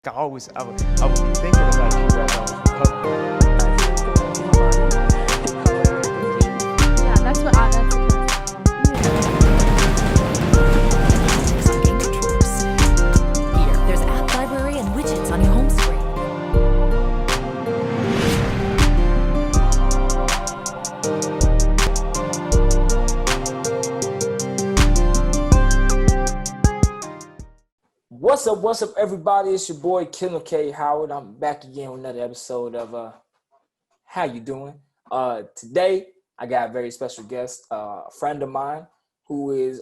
I would be thinking about you guys always recover. Yeah, that's what I. That's Game controls. Here, there's app library and widgets on your home screen. What's up, everybody? It's your boy, Killer K. Howard. I'm back again with another episode of How You Doing? Today, I got a very special guest, a friend of mine who is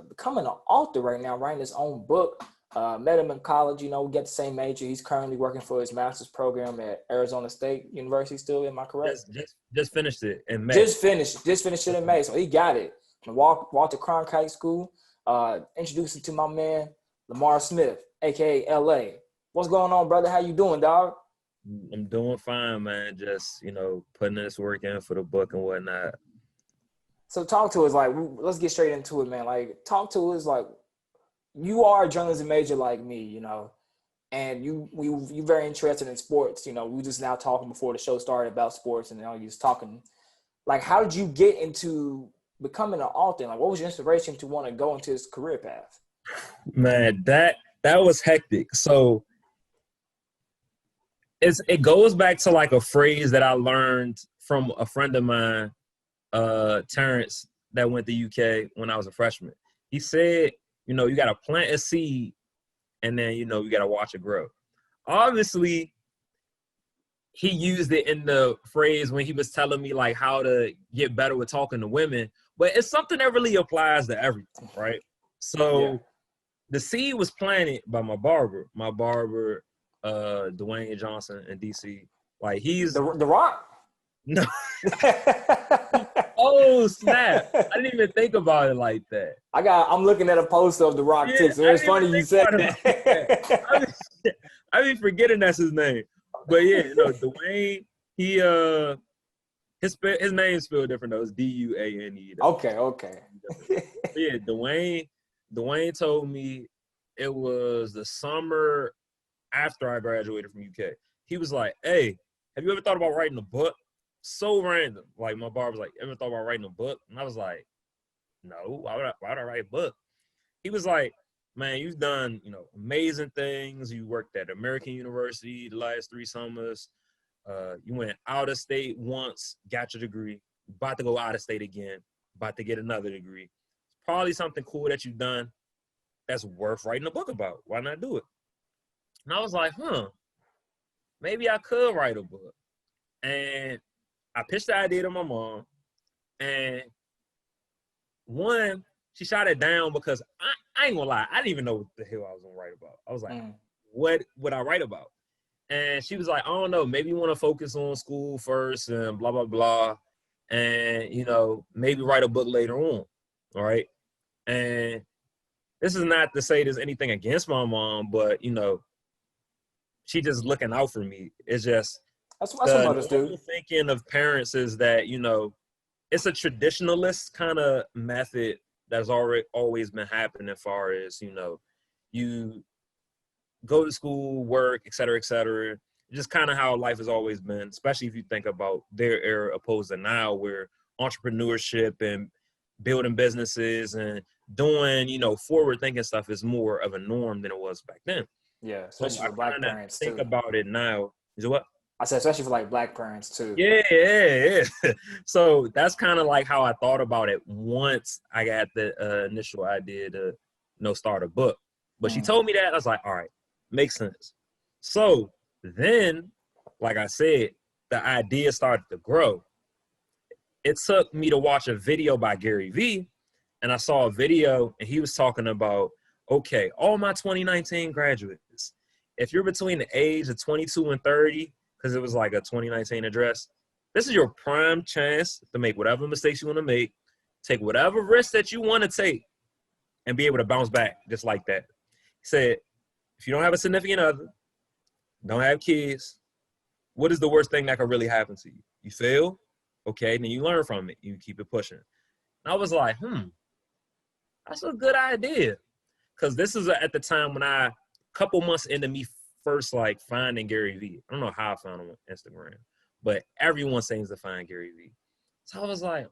becoming an author right now, writing his own book. Met him in college, we get the same major. He's currently working for his master's program at Arizona State University still, am I correct? Just finished it in May. Just finished it in May, so he got it. From Walter Cronkite School. Introduced him to my man, Lamar Smith, a.k.a. L.A. What's going on, brother? How you doing, dog? I'm doing fine, man. Just, putting this work in for the book and whatnot. So talk to us, let's get straight into it, man. Talk to us, you are a journalism major like me, and you very interested in sports. We were just now talking before the show started about sports, and you was talking, how did you get into becoming an author? What was your inspiration to want to go into this career path? Man, that was hectic. So it goes back to a phrase that I learned from a friend of mine, Terrence, that went to UK when I was a freshman. He said, you got to plant a seed and then, you got to watch it grow. Obviously, he used it in the phrase when he was telling me how to get better with talking to women, but it's something that really applies to everything, right? So the seed was planted by my barber, Dwayne Johnson in DC. He's the Rock. No. Oh snap! I didn't even think about it like that. I'm looking at a poster of the Rock too, so it's funny you said that. I be forgetting that's his name, but Dwayne. He his name's spelled different though. It's Duane. Okay. Yeah, Dwayne told me it was the summer after I graduated from UK. He was like, "Hey, have you ever thought about writing a book?" So random. My barber was like, "Ever thought about writing a book?" And I was like, "No, why would I write a book?" He was like, "Man, you've done, amazing things. You worked at American University the last 3 summers. You went out of state once, got your degree, about to go out of state again, about to get another degree. Probably something cool that you've done that's worth writing a book about. Why not do it?" And I was like, maybe I could write a book. And I pitched the idea to my mom. And one, she shot it down because I ain't gonna lie, I didn't even know what the hell I was gonna write about. I was like, what would I write about? And she was like, I don't know, maybe you want to focus on school first and blah, blah, blah. And, maybe write a book later on. All right. And this is not to say there's anything against my mom, but, she just looking out for me. It's just that's what mothers do. Thinking of parents is that, it's a traditionalist kind of method that's always been happening as far as, you go to school, work, et cetera, just kind of how life has always been, especially if you think about their era opposed to now where entrepreneurship and building businesses and doing, forward thinking stuff is more of a norm than it was back then. Yeah, especially for black parents think about it now. Is it what? I said, especially for black parents too. Yeah. So that's kind of how I thought about it once I got the initial idea to, start a book. But she told me that, I was like, all right, makes sense. So then, like I said, the idea started to grow. It took me to watch a video by Gary Vee, and I saw a video, and he was talking about, okay, all my 2019 graduates, if you're between the age of 22 and 30, because it was a 2019 address, this is your prime chance to make whatever mistakes you want to make, take whatever risks that you want to take, and be able to bounce back just like that. He said, if you don't have a significant other, don't have kids, what is the worst thing that could really happen to you? You fail, okay, then you learn from it. You keep it pushing. And I was like, that's a good idea. Because this is at the time when couple months into me first like finding Gary Vee. I don't know how I found him on Instagram, but everyone seems to find Gary Vee. So I was like,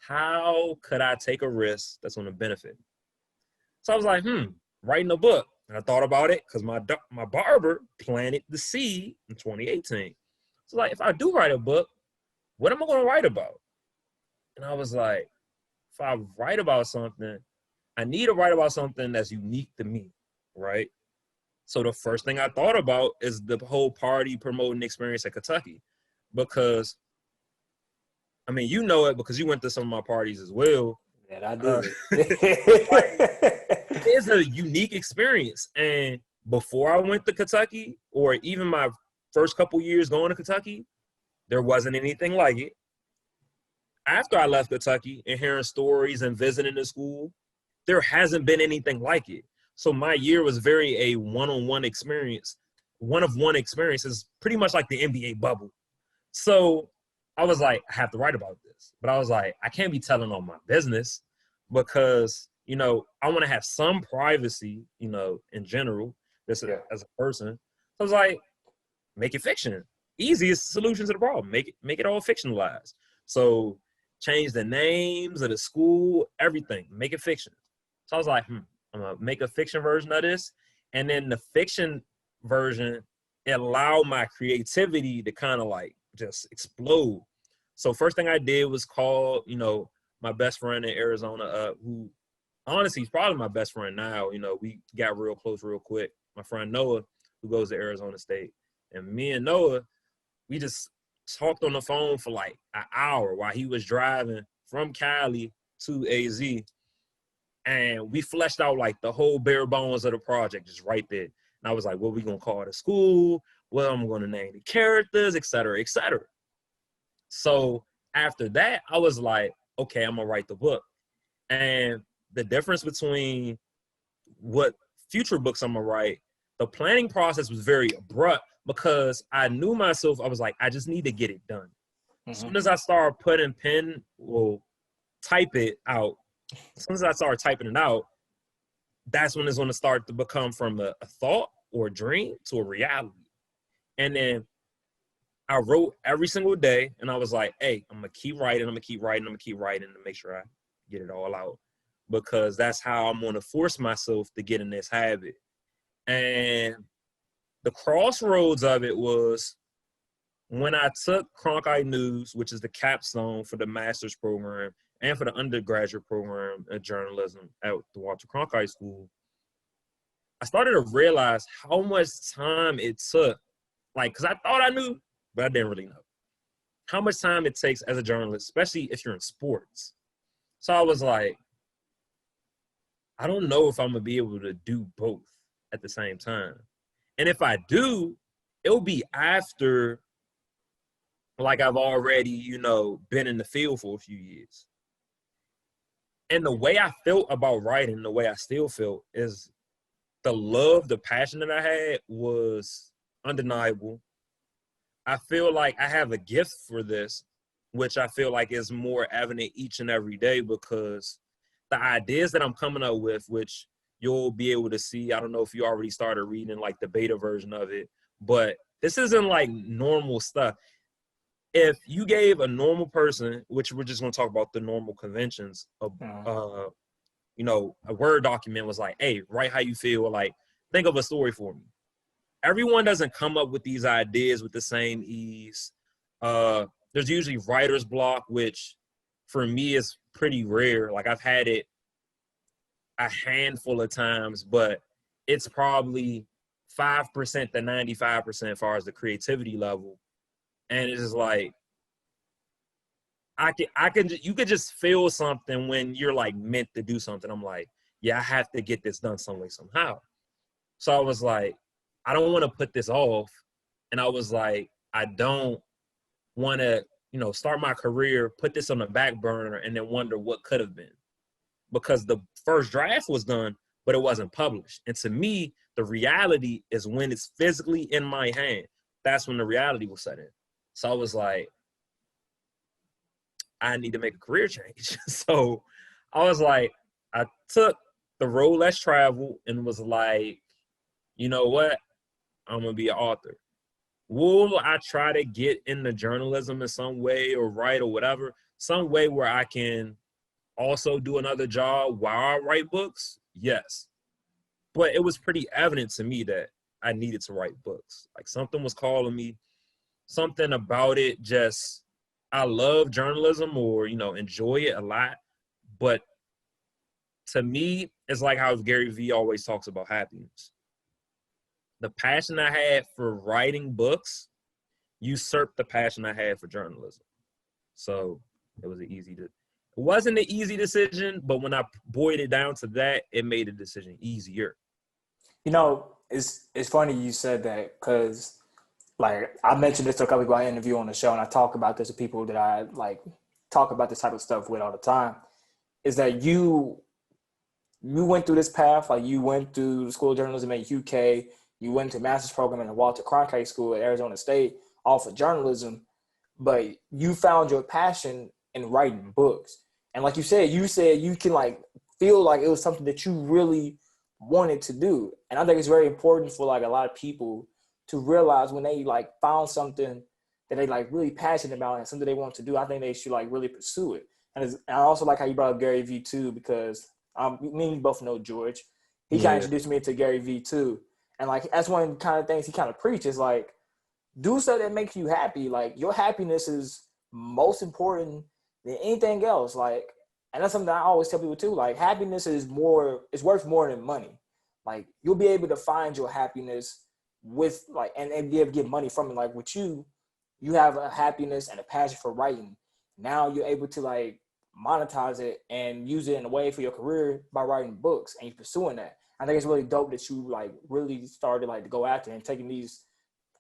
how could I take a risk that's going to benefit me? So I was like, writing a book. And I thought about it because my barber planted the seed in 2018. So like, if I do write a book, what am I going to write about? And I was like, if I write about something, I need to write about something that's unique to me, right? So the first thing I thought about is the whole party promoting experience at Kentucky, because, I mean, you know it because you went to some of my parties as well. Man, I did. It is a unique experience. And before I went to Kentucky, or even my first couple years going to Kentucky, there wasn't anything like it. After I left Kentucky and hearing stories and visiting the school, there hasn't been anything like it. So my year was very a one-on-one experience. One-of-one experience is pretty much like the NBA bubble. So I was like, I have to write about this. But I was like, I can't be telling all my business because, you know, I want to have some privacy, you know, in general, as a person. So I was like, make it fiction. Easiest solution to the problem. Make it all fictionalized. So change the names of the school, everything. Make it fiction. So I was like, I'm going to make a fiction version of this. And then the fiction version, it allowed my creativity to kind of like just explode. So first thing I did was call, you know, my best friend in Arizona, who honestly is probably my best friend now. You know, we got real close real quick. My friend Noah, who goes to Arizona State. And me and Noah, we just talked on the phone for like an hour while he was driving from Cali to AZ. And we fleshed out like the whole bare bones of the project just right there. And I was like, what we going to call the school? What I'm going to name the characters, et cetera, et cetera. So after that, I was like, okay, I'm going to write the book. And the difference between what future books I'm going to write, the planning process was very abrupt because I knew myself. I was like, I just need to get it done. As soon as I started putting type it out, as soon as I started typing it out, that's when it's going to start to become from a thought or a dream to a reality. And then I wrote every single day, and I was like, hey, I'm going to keep writing, I'm going to keep writing, I'm going to keep writing to make sure I get it all out, because that's how I'm going to force myself to get in this habit. And the crossroads of it was when I took Cronkite News, which is the capstone for the master's program and for the undergraduate program in journalism at the Walter Cronkite School, I started to realize how much time it took. Like, because I thought I knew, but I didn't really know how much time it takes as a journalist, especially if you're in sports. So I was like, I don't know if I'm going to be able to do both at the same time. And if I do, it'll be after, like, I've already, you know, been in the field for a few years. And the way I felt about writing, the way I still feel, is the love, the passion that I had was undeniable. I feel like I have a gift for this, which I feel like is more evident each and every day, because the ideas that I'm coming up with, which you'll be able to see, I don't know if you already started reading like the beta version of it, but this isn't like normal stuff. If you gave a normal person, which we're just going to talk about the normal conventions of, you know, a Word document was like, hey, write how you feel, like, think of a story for me. Everyone doesn't come up with these ideas with the same ease. There's usually writer's block, which for me is pretty rare. Like, I've had it a handful of times, but it's probably 5% to 95% as far as the creativity level. And it's just like, you could just feel something when you're like meant to do something. I'm like, yeah, I have to get this done some way, somehow. So I was like, I don't want to put this off. And I was like, I don't want to, you know, start my career, put this on the back burner, and then wonder what could have been. Because the first draft was done, but it wasn't published. And to me, the reality is when it's physically in my hand, that's when the reality will set in. So I was like, I need to make a career change. So I was like, I took the road less traveled and was like, you know what? I'm gonna be an author. Will I try to get into journalism in some way or write or whatever? Some way where I can also do another job while I write books? Yes. But it was pretty evident to me that I needed to write books. Like something was calling me, something about it just, I love journalism or, enjoy it a lot. But to me, it's like how Gary Vee always talks about happiness. The passion I had for writing books usurped the passion I had for journalism. So it wasn't an easy decision, but when I boiled it down to that, it made the decision easier. It's funny you said that because, like, I mentioned this to a couple people I interview on the show, and I talk about this to people that I, like, talk about this type of stuff with all the time, is that you went through this path. Like, you went through the School of Journalism at UK, you went to a master's program in the Walter Cronkite School at Arizona State, all for journalism, but you found your passion in writing books. And like you said you can, like, feel like it was something that you really wanted to do. And I think it's very important for, like, a lot of people to realize when they, like, found something that they, like, really passionate about and something they want to do, I think they should, like, really pursue it. And I also like how you brought up Gary Vee too, because me and you both know George. He kind of introduced me to Gary Vee too. And, like, that's one of the kind of things he kind of preaches, like, do something that makes you happy. Like, your happiness is most important than anything else. Like, and that's something I always tell people too. Like, happiness is worth more than money. Like, you'll be able to find your happiness with, like, and be able to get money from it. Like, with you have a happiness and a passion for writing. Now you're able to, like, monetize it and use it in a way for your career by writing books, and you're pursuing that. I think it's really dope that you, like, really started, like, to go after and taking these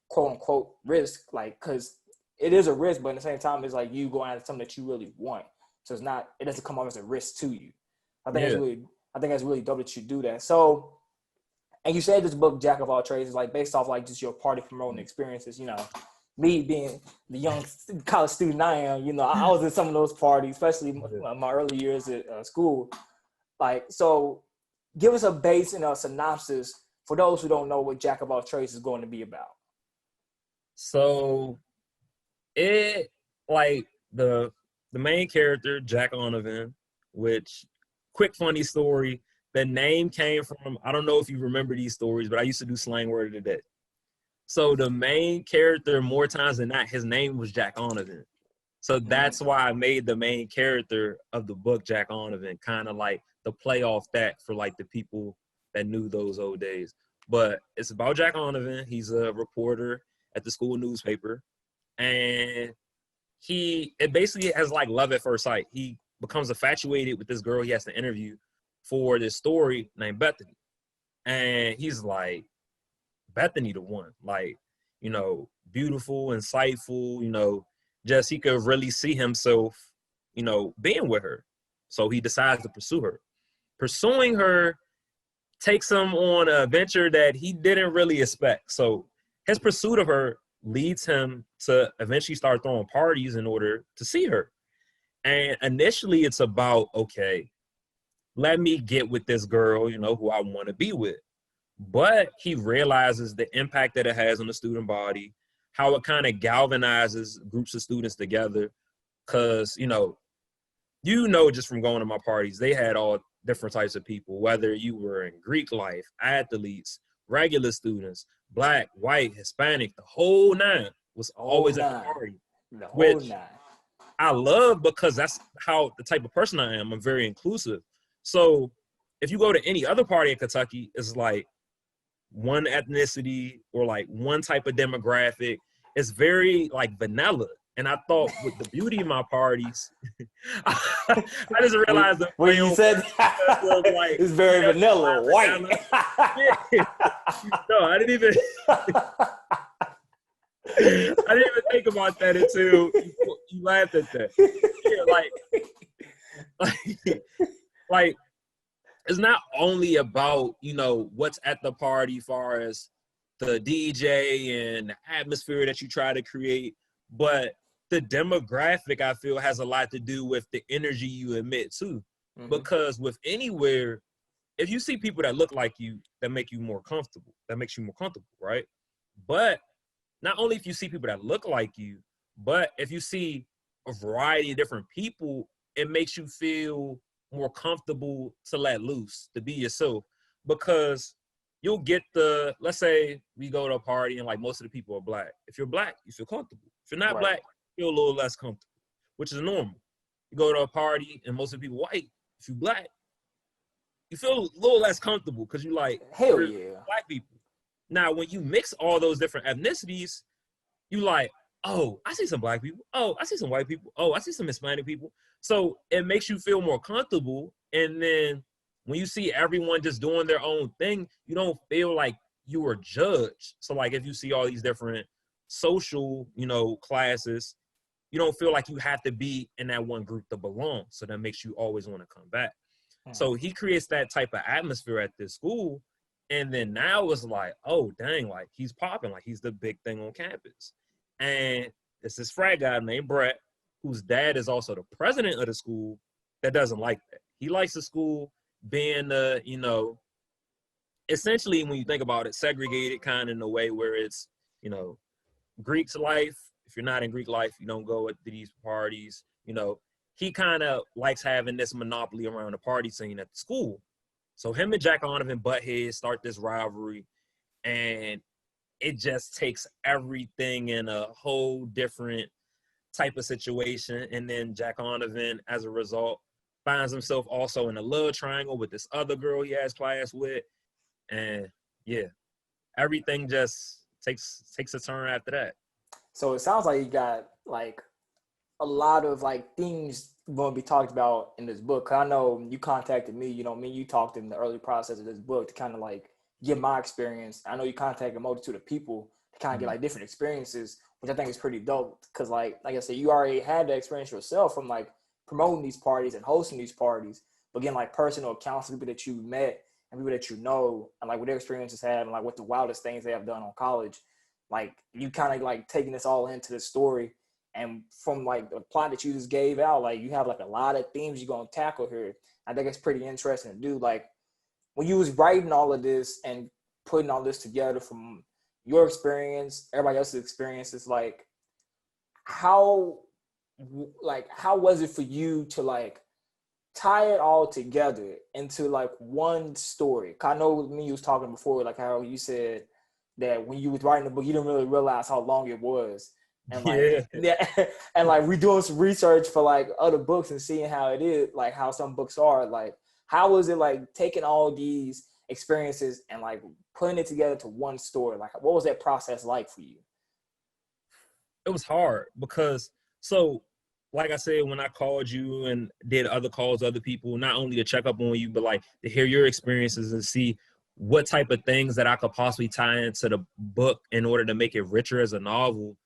quote unquote risks, like, because it is a risk, but at the same time, it's like you go after something that you really want. So it doesn't come off as a risk to you. I think that's really dope that you do that. So, and you said this book, Jack of All Trades, is, like, based off, like, just your party promoting experiences. Me being the young college student I am, I was in some of those parties, especially my early years at school. Like, so give us a base and a synopsis for those who don't know what Jack of All Trades is going to be about. So it, like, the main character, Jack Onovan, which, quick funny story, the name came from, I don't know if you remember these stories, but I used to do slang word of the day. So the main character, more times than not, his name was Jack Onovan. So that's why I made the main character of the book Jack Onovan, kind of like the play off that for, like, the people that knew those old days. But it's about Jack Onovan. He's a reporter at the school newspaper. And it basically has, like, love at first sight. He becomes infatuated with this girl he has to interview for this story named Bethany. And he's like, Bethany the one, like, beautiful, insightful, just he could really see himself, being with her. So he decides to pursue her. Pursuing her takes him on an adventure that he didn't really expect. So his pursuit of her leads him to eventually start throwing parties in order to see her. And initially it's about, okay, let me get with this girl, who I want to be with. But he realizes the impact that it has on the student body, how it kind of galvanizes groups of students together. Because, just from going to my parties, they had all different types of people, whether you were in Greek life, athletes, regular students, Black, white, Hispanic, the whole nine was always at the party. Which I love, because that's how the type of person I am. I'm very inclusive. So if you go to any other party in Kentucky, it's like one ethnicity or, like, one type of demographic. It's very, like, vanilla. And I thought with the beauty of my parties, I just realized that when you said like, it's very vanilla, white. No, I didn't even think about that until you laughed at that. Yeah, like it's not only about, what's at the party, far as the DJ and the atmosphere that you try to create, but the demographic, I feel, has a lot to do with the energy you emit too. Mm-hmm. Because with anywhere, if you see people that look like you, that makes you more comfortable, right? But not only if you see people that look like you, but if you see a variety of different people, it makes you feel more comfortable to let loose, to be yourself. Because you'll get let's say we go to a party and like most of the people are black. If you're black, you feel comfortable. If you're not Right. black, you feel a little less comfortable, which is normal. You go to a party and most of the people white. If you're black, you feel a little less comfortable because you like, Hell yeah. black people. Now, when you mix all those different ethnicities, you like, oh, I see some black people. Oh, I see some white people. Oh, I see some Hispanic people. So it makes you feel more comfortable. And then when you see everyone just doing their own thing, you don't feel like you were judged. So like if you see all these different social, classes, you don't feel like you have to be in that one group to belong. So that makes you always want to come back. So he creates that type of atmosphere at this school. And then now it's like, oh, dang, like he's popping, like he's the big thing on campus. And it's this frat guy named Brett, whose dad is also the president of the school, that doesn't like that. He likes the school being, essentially, when you think about it, segregated kind of in a way where it's, Greek's life. If you're not in Greek life, you don't go to these parties. He kind of likes having this monopoly around the party scene at the school. So him and Jack Donovan butt heads, start this rivalry, and it just takes everything in a whole different type of situation. And then Jack Donovan, as a result, finds himself also in a love triangle with this other girl he has class with. And yeah, everything just takes a turn after that. So it sounds like you got like a lot of like things going to be talked about in this book. I know you contacted me, you talked in the early process of this book to kind of like get my experience. I know you contacted a multitude of people to kind of get like different experiences, which I think is pretty dope. Cause like I said, you already had the experience yourself from like promoting these parties and hosting these parties, but getting like personal accounts of people that you met and people that and like what their experiences have and like what the wildest things they have done on college. Like you kind of like taking this all into the story. And from like the plot that you just gave out, like you have like a lot of themes you're going to tackle here. I think it's pretty interesting to do. Like when you was writing all of this and putting all this together from your experience, everybody else's experiences, like how was it for you to like tie it all together into like one story? 'Cause I know with me, you was talking before, like how you said that when you was writing the book, you didn't really realize how long it was. And like, yeah, and like we're doing some research for like other books and seeing how it is, like how some books are. Like, how was it like taking all these experiences and like putting it together to one story? Like, what was that process like for you? It was hard because, so like I said, when I called you and did other calls to other people, not only to check up on you, but like to hear your experiences and see what type of things that I could possibly tie into the book in order to make it richer as a novel.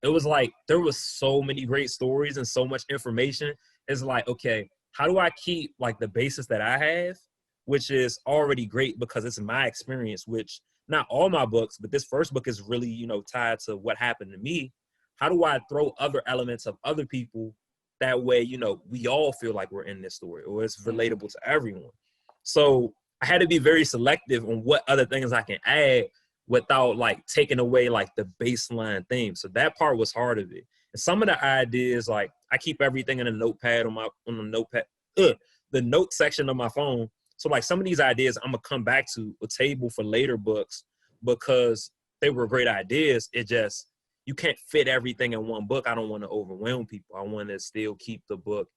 It was like there was so many great stories and so much information. It's like, okay, how do I keep like the basis that I have, which is already great because it's my experience, which not all my books, but this first book is really, tied to what happened to me. How do I throw other elements of other people that way, we all feel like we're in this story or it's relatable to everyone. So I had to be very selective on what other things I can add without like taking away like the baseline theme. So that part was hard of it. And some of the ideas, like I keep everything in a notepad the note section of my phone. So like some of these ideas I'm gonna come back to a table for later books because they were great ideas. It just, you can't fit everything in one book. I don't want to overwhelm people. I want to still keep the book,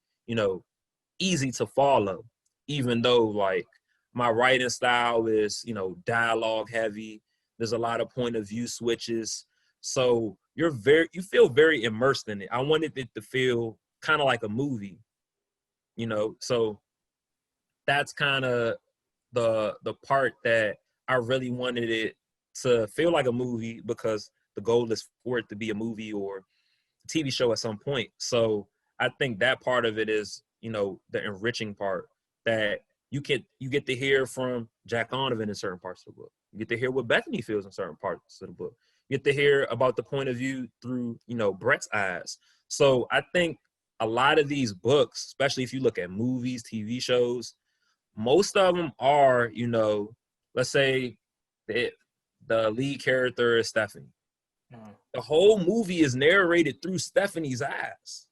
easy to follow, even though like my writing style is, dialogue heavy. There's a lot of point of view switches. So you feel very immersed in it. I wanted it to feel kind of like a movie, so that's kind of the part that I really wanted it to feel like a movie because the goal is for it to be a movie or a TV show at some point. So I think that part of it is, the enriching part that you get to hear from Jack Donovan in certain parts of the book. You get to hear what Bethany feels in certain parts of the book. You get to hear about the point of view through, Brett's eyes. So I think a lot of these books, especially if you look at movies, TV shows, most of them are, let's say the lead character is Stephanie. Mhm. The whole movie is narrated through Stephanie's eyes.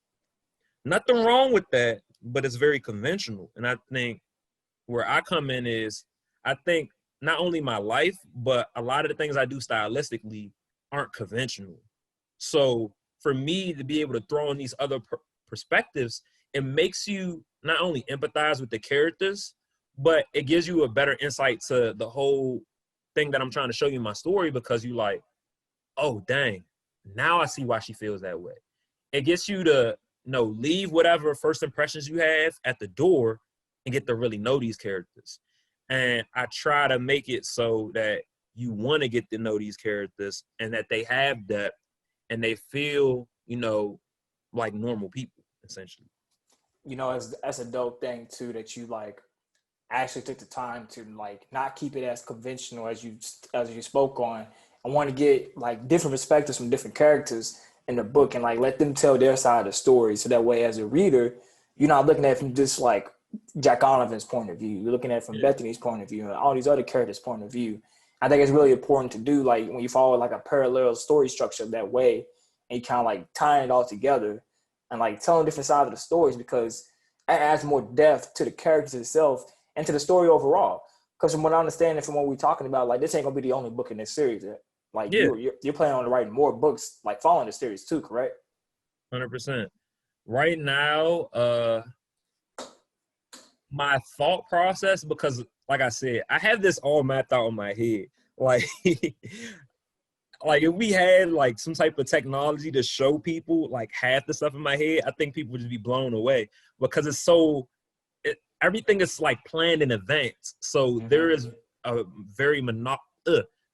Nothing wrong with that, but it's very conventional. And I think where I come in is, I think not only my life, but a lot of the things I do stylistically aren't conventional. So for me to be able to throw in these other perspectives, it makes you not only empathize with the characters, but it gives you a better insight to the whole thing that I'm trying to show you in my story, because you like, oh, dang, now I see why she feels that way. It gets you to, leave whatever first impressions you have at the door and get to really know these characters. And I try to make it so that you want to get to know these characters and that they have depth and they feel, like normal people, essentially. That's a dope thing too, that you like actually took the time to like not keep it as conventional as you spoke on. I want to get like different perspectives from different characters in the book and like let them tell their side of the story. So that way, as a reader, you're not looking at it from just like Jack Onovan's point of view. You're looking at it from Bethany's point of view and all these other characters' point of view. I think it's really important to do like when you follow like a parallel story structure that way, and you kind of like tying it all together and like telling different sides of the stories, because it adds more depth to the characters itself and to the story overall. Because from what I understand and from what we're talking about, like this ain't gonna be the only book in this series. Like Yeah, you're planning on writing more books, like following the series too, correct? 100%. Right now, my thought process, because like I said, I have this all mapped out in my head. Like, like if we had like some type of technology to show people like half the stuff in my head, I think people would just be blown away, because it's so everything is like planned in advance. So there is a very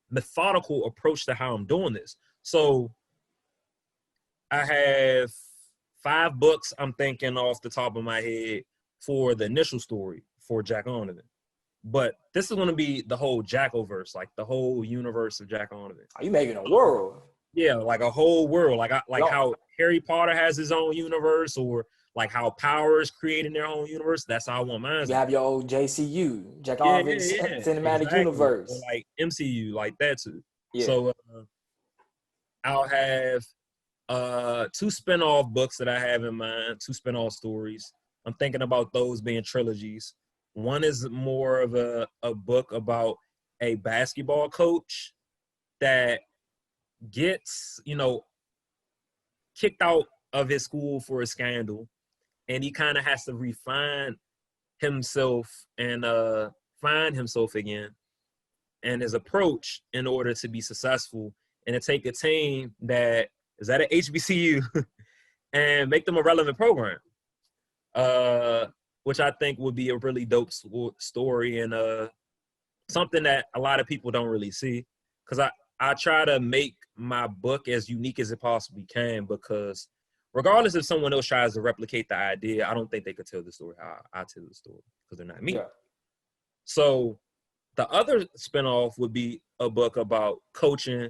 methodical approach to how I'm doing this. So I have 5 books I'm thinking off the top of my head for the initial story for Jack Onovan. But this is going to be the whole Jackoverse, like the whole universe of Jack Onovan. Are you making a world? Yeah, like a whole world, like how Harry Potter has his own universe, or like how Power is creating their own universe. That's how I want mine. You have your old JCU, Jack Yeah, Onovan's cinematic exactly. universe, or like MCU, like that too. Yeah. So I'll have 2 spinoff books that I have in mind, 2 spinoff stories. I'm thinking about those being trilogies. One is more of a book about a basketball coach that gets, kicked out of his school for a scandal, and he kind of has to refine himself and find himself again and his approach in order to be successful, and to take a team that is at an HBCU and make them a relevant program, which I think would be a really dope story, and something that a lot of people don't really see, because I try to make my book as unique as it possibly can, because regardless if someone else tries to replicate the idea, I don't think they could tell the story how I tell the story, because they're not me. Yeah. So the other spinoff would be a book about coaching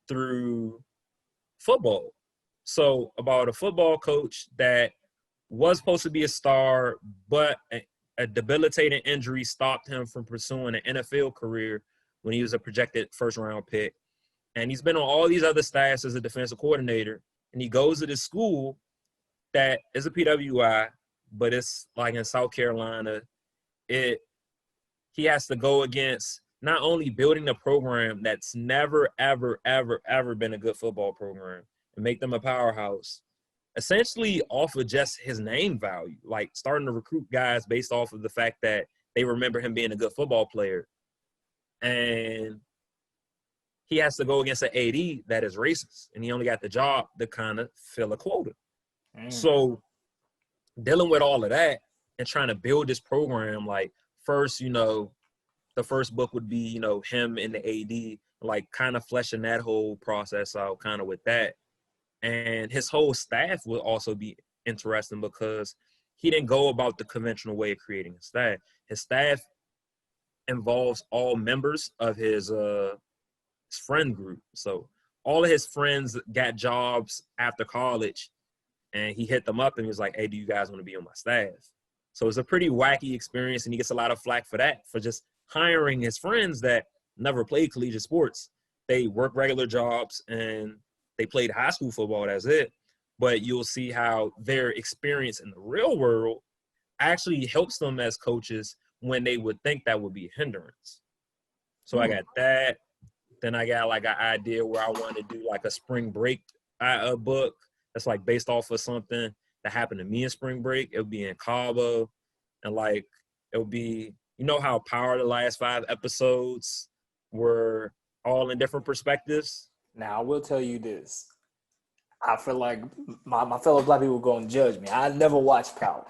through football. So about a football coach that was supposed to be a star, but a debilitating injury stopped him from pursuing an NFL career when he was a projected first-round pick. And he's been on all these other staffs as a defensive coordinator, and he goes to this school that is a PWI, but it's like in South Carolina. He has to go against not only building a program that's never, ever, ever, ever been a good football program and make them a powerhouse, essentially off of just his name value, like starting to recruit guys based off of the fact that they remember him being a good football player. And he has to go against an AD that is racist, and he only got the job to kind of fill a quota. So dealing with all of that and trying to build this program, like first, the first book would be, him and the AD, like kind of fleshing that whole process out kind of with that. And his whole staff will also be interesting, because he didn't go about the conventional way of creating a staff. His staff involves all members of his friend group. So all of his friends got jobs after college, and he hit them up and he was like, hey, do you guys want to be on my staff? So it's a pretty wacky experience, and he gets a lot of flack for that, for just hiring his friends that never played collegiate sports. They work regular jobs and they played high school football, that's it. But you'll see how their experience in the real world actually helps them as coaches when they would think that would be a hindrance. So I got that. Then I got like an idea where I want to do like a spring break book that's like based off of something that happened to me in spring break. It would be in Cabo, and like it would be, you know how Power the last 5 episodes were all in different perspectives. Now I will tell you this. I feel like my fellow black people are going to judge me. I never watched Power.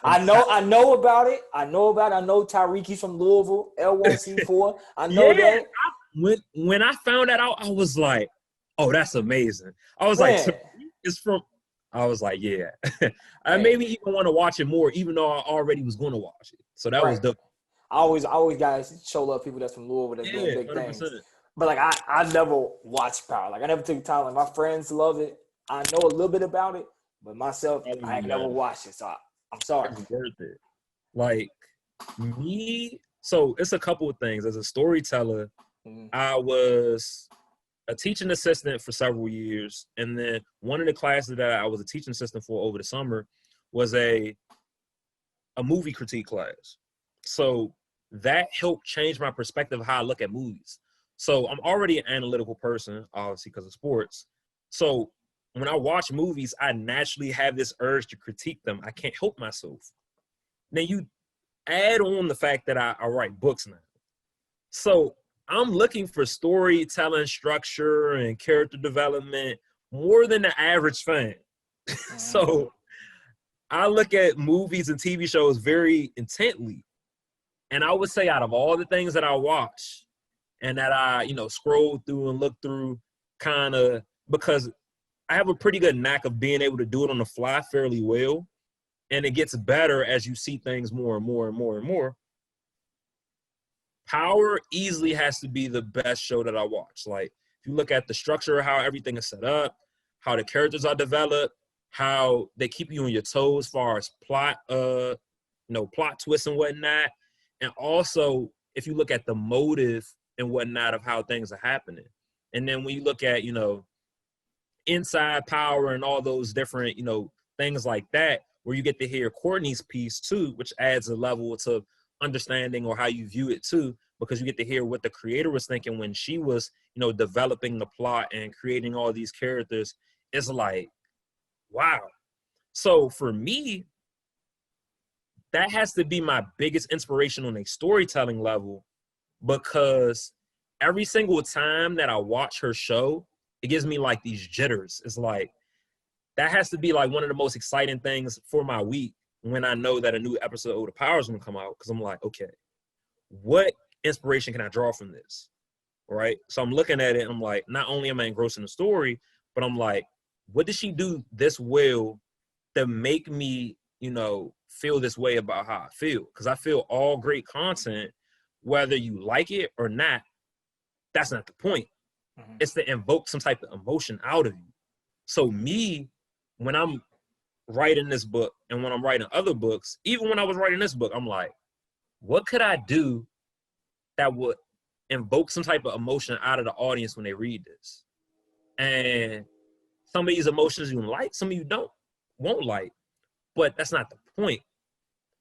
I know about it. I know Tyreek, he's from Louisville, L1C4. I know that. When I found that out, I was like, oh, that's amazing. I was Man. like, Tyreek is from. I was like, yeah. I maybe even want to watch it more, even though I already was going to watch it. So that was dope. I always gotta show love people that's from Louisville that's doing big 100%. things. But like I never watched Power. Like I never took the time. Like my friends love it. I know a little bit about it, but myself, I ain't never watched it. So I'm sorry. It's worth it. Like me, so it's a couple of things. As a storyteller, I was a teaching assistant for several years, and then one of the classes that I was a teaching assistant for over the summer was a movie critique class. So that helped change my perspective of how I look at movies. So I'm already an analytical person, obviously, because of sports. So when I watch movies, I naturally have this urge to critique them. I can't help myself. Then you add on the fact that I write books now. So I'm looking for storytelling structure and character development more than the average fan. So I look at movies and TV shows very intently. And I would say out of all the things that I watch and that I, scroll through and look through kind of, because I have a pretty good knack of being able to do it on the fly fairly well. And it gets better as you see things more and more and more and more. Power easily has to be the best show that I watch. Like, if you look at the structure, how everything is set up, how the characters are developed, how they keep you on your toes as far as plot twists and whatnot. And also, if you look at the motive and whatnot of how things are happening. And then when you look at, Inside Power and all those different, things like that, where you get to hear Courtney's piece too, which adds a level to understanding or how you view it too, because you get to hear what the creator was thinking when she was, developing the plot and creating all these characters. It's like, wow. So for me, that has to be my biggest inspiration on a storytelling level, because every single time that I watch her show, it gives me like these jitters. It's like, that has to be like one of the most exciting things for my week when I know that a new episode of Power is going to come out. Because I'm like, okay, what inspiration can I draw from this? Right? So I'm looking at it and I'm like, not only am I engrossed in the story, but I'm like, what did she do this well to make me, feel this way about how I feel? Because I feel all great content, whether you like it or not, that's not the point. It's to invoke some type of emotion out of you. So me, when I'm writing this book and when I'm writing other books, even when I was writing this book, I'm like, what could I do that would invoke some type of emotion out of the audience when they read this? And some of these emotions you like, some of you won't like, but that's not the point.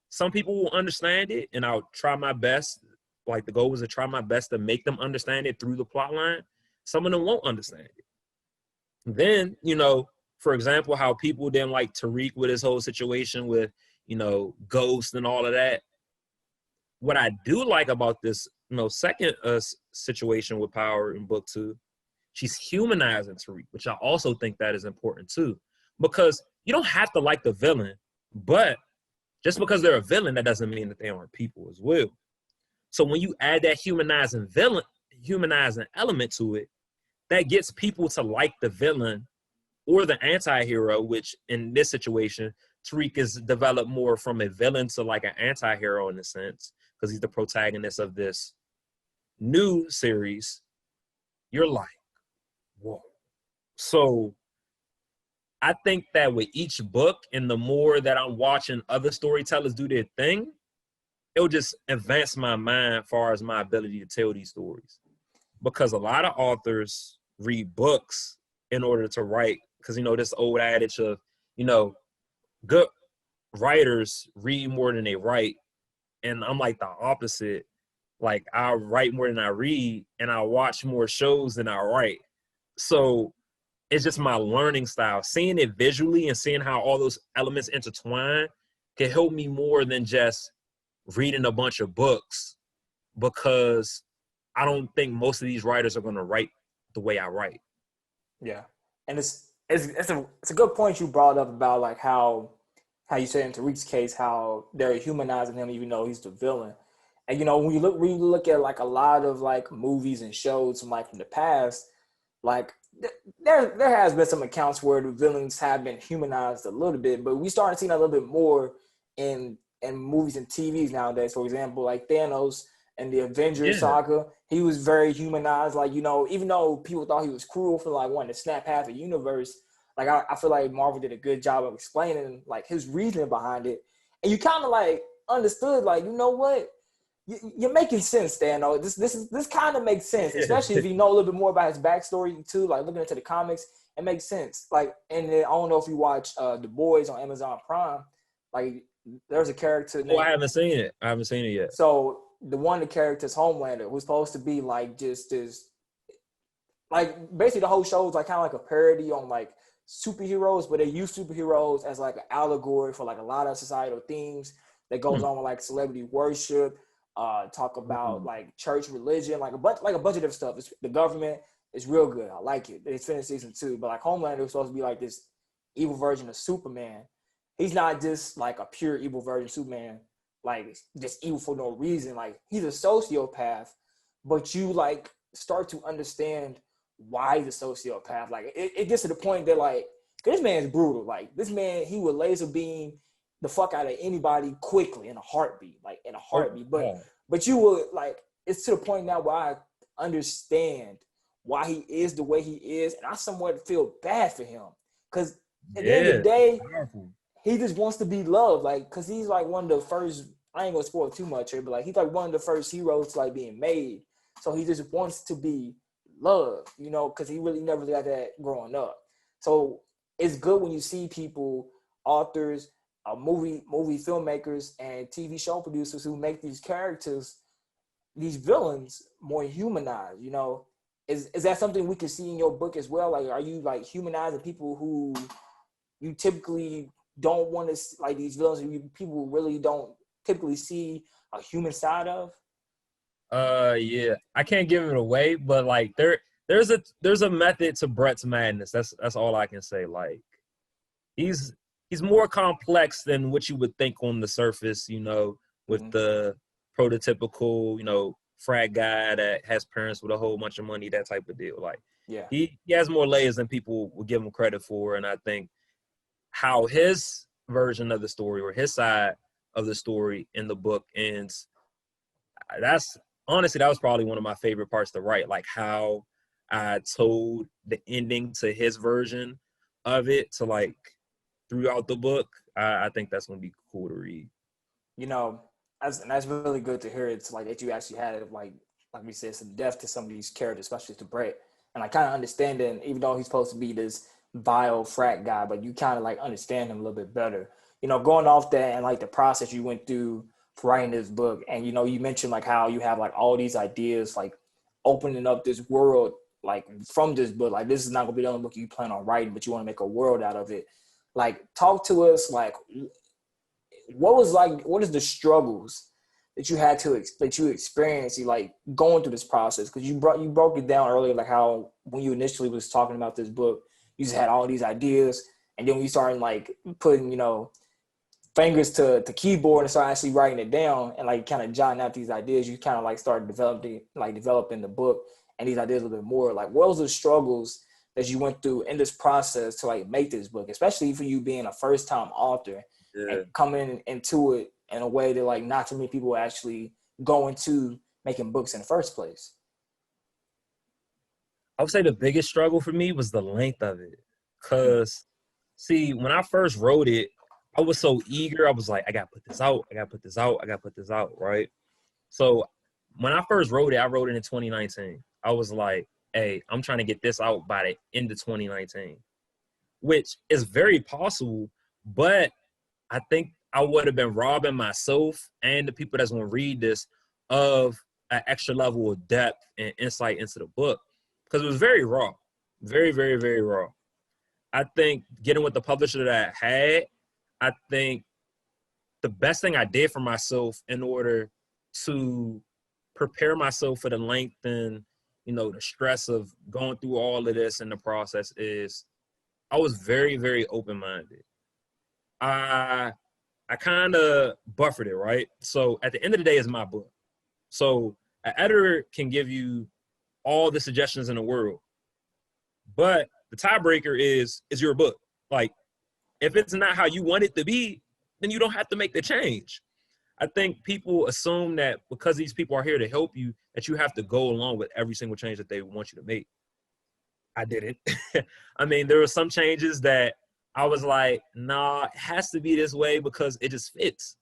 Some people will understand it, and I'll try my best. Like, the goal was to try my best to make them understand it through the plot line. Some of them won't understand it. Then, for example, how people didn't like Tariq with his whole situation with, Ghost and all of that. What I do like about this, second situation with Power in book 2, she's humanizing Tariq, which I also think that is important too. Because you don't have to like the villain, but just because they're a villain, that doesn't mean that they aren't people as well. So when you add that humanizing element to it, that gets people to like the villain or the anti-hero, which in this situation, Tariq is developed more from a villain to like an anti-hero in a sense, because he's the protagonist of this new series. You're like, whoa. So I think that with each book and the more that I'm watching other storytellers do their thing, it'll just advance my mind as far as my ability to tell these stories. Because a lot of authors read books in order to write. Because, this old adage of, good writers read more than they write. And I'm like the opposite. Like, I write more than I read, and I watch more shows than I write. So it's just my learning style. Seeing it visually and seeing how all those elements intertwine can help me more than just reading a bunch of books, because I don't think most of these writers are going to write the way I write. Yeah, and it's a good point you brought up about like how you said in Tariq's case how they're humanizing him even though he's the villain. And when you look at like a lot of like movies and shows from the past, like there has been some accounts where the villains have been humanized a little bit, but we started seeing a little bit more in movies and TVs nowadays. For example, like Thanos and the Avengers saga, he was very humanized. Like, even though people thought he was cruel for like wanting to snap half the universe, like I feel like Marvel did a good job of explaining like his reasoning behind it. And you kind of like understood, like, you know what? You're making sense, Thanos. This kind of makes sense, especially if you know a little bit more about his backstory too. Like looking into the comics, it makes sense. Like, and then, I don't know if you watch The Boys on Amazon Prime. Like, there's a character named, I haven't seen it yet. So the one of the characters, Homelander, was supposed to be like just this, like basically the whole show is like kind of like a parody on like superheroes, but they use superheroes as like an allegory for like a lot of societal themes that goes on with like celebrity worship, talk about like church religion, like a bunch of different stuff. The government is real good. I like it. It's finished season 2, but like Homelander was supposed to be like this evil version of Superman. He's not just like a pure evil version of Superman, like just evil for no reason. Like, he's a sociopath, but you like start to understand why he's a sociopath. Like it gets to the point that like, this man's brutal. Like, this man, he would laser beam the fuck out of anybody quickly in a heartbeat. But you would like, it's to the point now where I understand why he is the way he is, and I somewhat feel bad for him, because at the end of the day, he just wants to be loved. Like, because he's like one of the first, I ain't gonna spoil too much here, but like, he's like one of the first heroes to like being made. So he just wants to be loved, because he really never got that growing up. So it's good when you see people, authors, movie filmmakers, and TV show producers who make these characters, these villains, more humanized. Is that something we can see in your book as well? Like, are you like humanizing people who you typically don't want to, like these villains people really don't typically see a human side of? Yeah, I can't give it away, but like there's a method to Brett's madness. That's all I can say. Like, he's more complex than what you would think on the surface, with the prototypical, frat guy that has parents with a whole bunch of money, that type of deal. Like, he has more layers than people will give him credit for. And I think how his version of the story, or his side of the story in the book, ends, that was probably one of my favorite parts to write. Like, how I told the ending to his version of it to like throughout the book. I think that's going to be cool to read. That's really good to hear. It's like that you actually had like we said, some depth to some of these characters, especially to Brett, and like kind of understanding, even though he's supposed to be this vile frat guy, but you kind of like understand him a little bit better. Going off that and like the process you went through for writing this book, and you mentioned like how you have like all these ideas, like opening up this world, like from this book. Like, this is not gonna be the only book you plan on writing, but you want to make a world out of it. Like, talk to us, like, what is the struggles that you had to experience, like going through this process? Because you broke it down earlier, like how when you initially was talking about this book, you just had all these ideas, and then when you started like putting fingers to keyboard and start actually writing it down and like kind of jotting out these ideas, you kind of like started developing the book and these ideas a little bit more. Like, what was the struggles that you went through in this process to like make this book, especially for you being a first-time author and coming into it in a way that like not too many people actually go into making books in the first place? I would say the biggest struggle for me was the length of it, because See, when I first wrote it, I was so eager. I was like, I gotta put this out. I gotta put this out. I gotta put this out, right? So when I first wrote it, I wrote it in 2019. I was like, hey, I'm trying to get this out by the end of 2019, which is very possible, but I think I would have been robbing myself and the people that's going to read this of an extra level of depth and insight into the book because it was very raw, very, very, very raw. I think getting with the publisher that I had, I think the best thing I did for myself in order to prepare myself for the length and, the stress of going through all of this in the process is I was very, very open-minded. I kind of buffered it, right? So at the end of the day, it's my book. So an editor can give you all the suggestions in the world, but the tiebreaker is your book. Like, if it's not how you want it to be, then you don't have to make the change. I think people assume that because these people are here to help you, that you have to go along with every single change that they want you to make. I didn't. I mean, there were some changes that I was like, nah, it has to be this way because it just fits.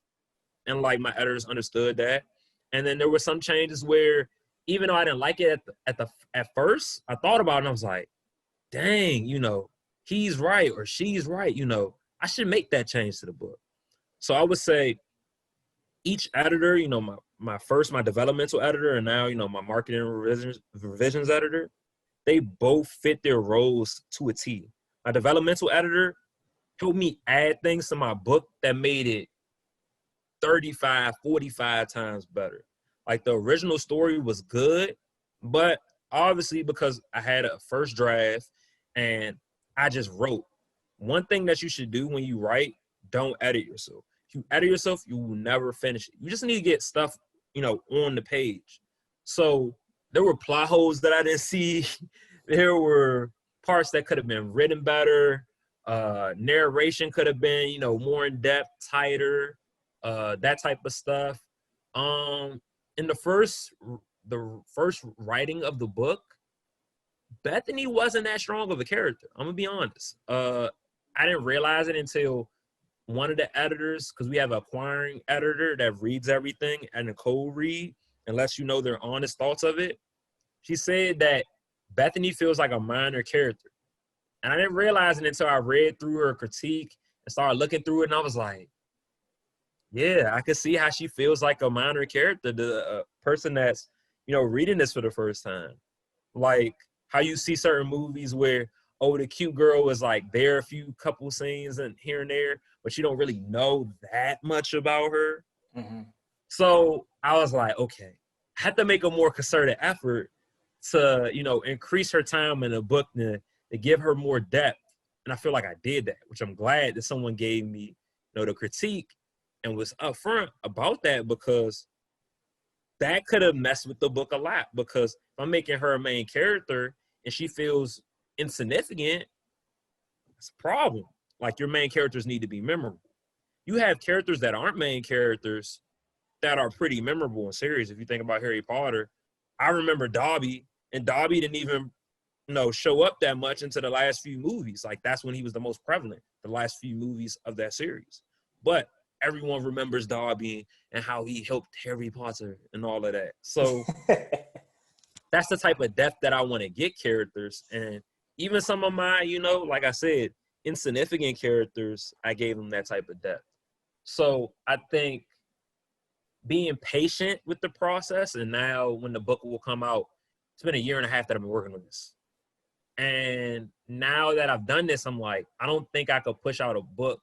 And like my editors understood that. And then there were some changes where even though I didn't like it at first, I thought about it and I was like, dang, he's right or she's right, I should make that change to the book. So I would say each editor, my developmental editor and now, my marketing revisions editor, they both fit their roles to a T. My developmental editor helped me add things to my book that made it 35, 45 times better. Like the original story was good, but obviously because I had a first draft and I just wrote. One thing that you should do when you write, don't edit yourself. If you edit yourself, you will never finish it. You just need to get stuff, on the page. So there were plot holes that I didn't see. There were parts that could have been written better. Narration could have been, more in depth, tighter, that type of stuff. In the first writing of the book, Bethany wasn't that strong of a character. I'm gonna be honest. I didn't realize it until one of the editors, because we have an acquiring editor that reads everything and Nicole read and lets you know their honest thoughts of it. She said that Bethany feels like a minor character. And I didn't realize it until I read through her critique and started looking through it. And I was like, yeah, I could see how she feels like a minor character, the person that's, reading this for the first time. Like how you see certain movies where, the cute girl is like there a few couple scenes and here and there, but you don't really know that much about her. Mm-hmm. So I was like, okay, I had to make a more concerted effort to, increase her time in the book to give her more depth. And I feel like I did that, which I'm glad that someone gave me, the critique and was upfront about that, because that could have messed with the book a lot. Because if I'm making her a main character and she feels insignificant, it's a problem. Like, your main characters need to be memorable. You have characters that aren't main characters that are pretty memorable in series. If you think about Harry Potter, I remember Dobby, and Dobby didn't even, show up that much into the last few movies. Like, that's when he was the most prevalent, the last few movies of that series. But everyone remembers Dobby and how he helped Harry Potter and all of that. So that's the type of depth that I want to get characters. And even some of my, like I said, insignificant characters, I gave them that type of depth. So I think being patient with the process, and now when the book will come out, it's been 1.5 years that I've been working on this. And now that I've done this, I'm like, I don't think I could push out a book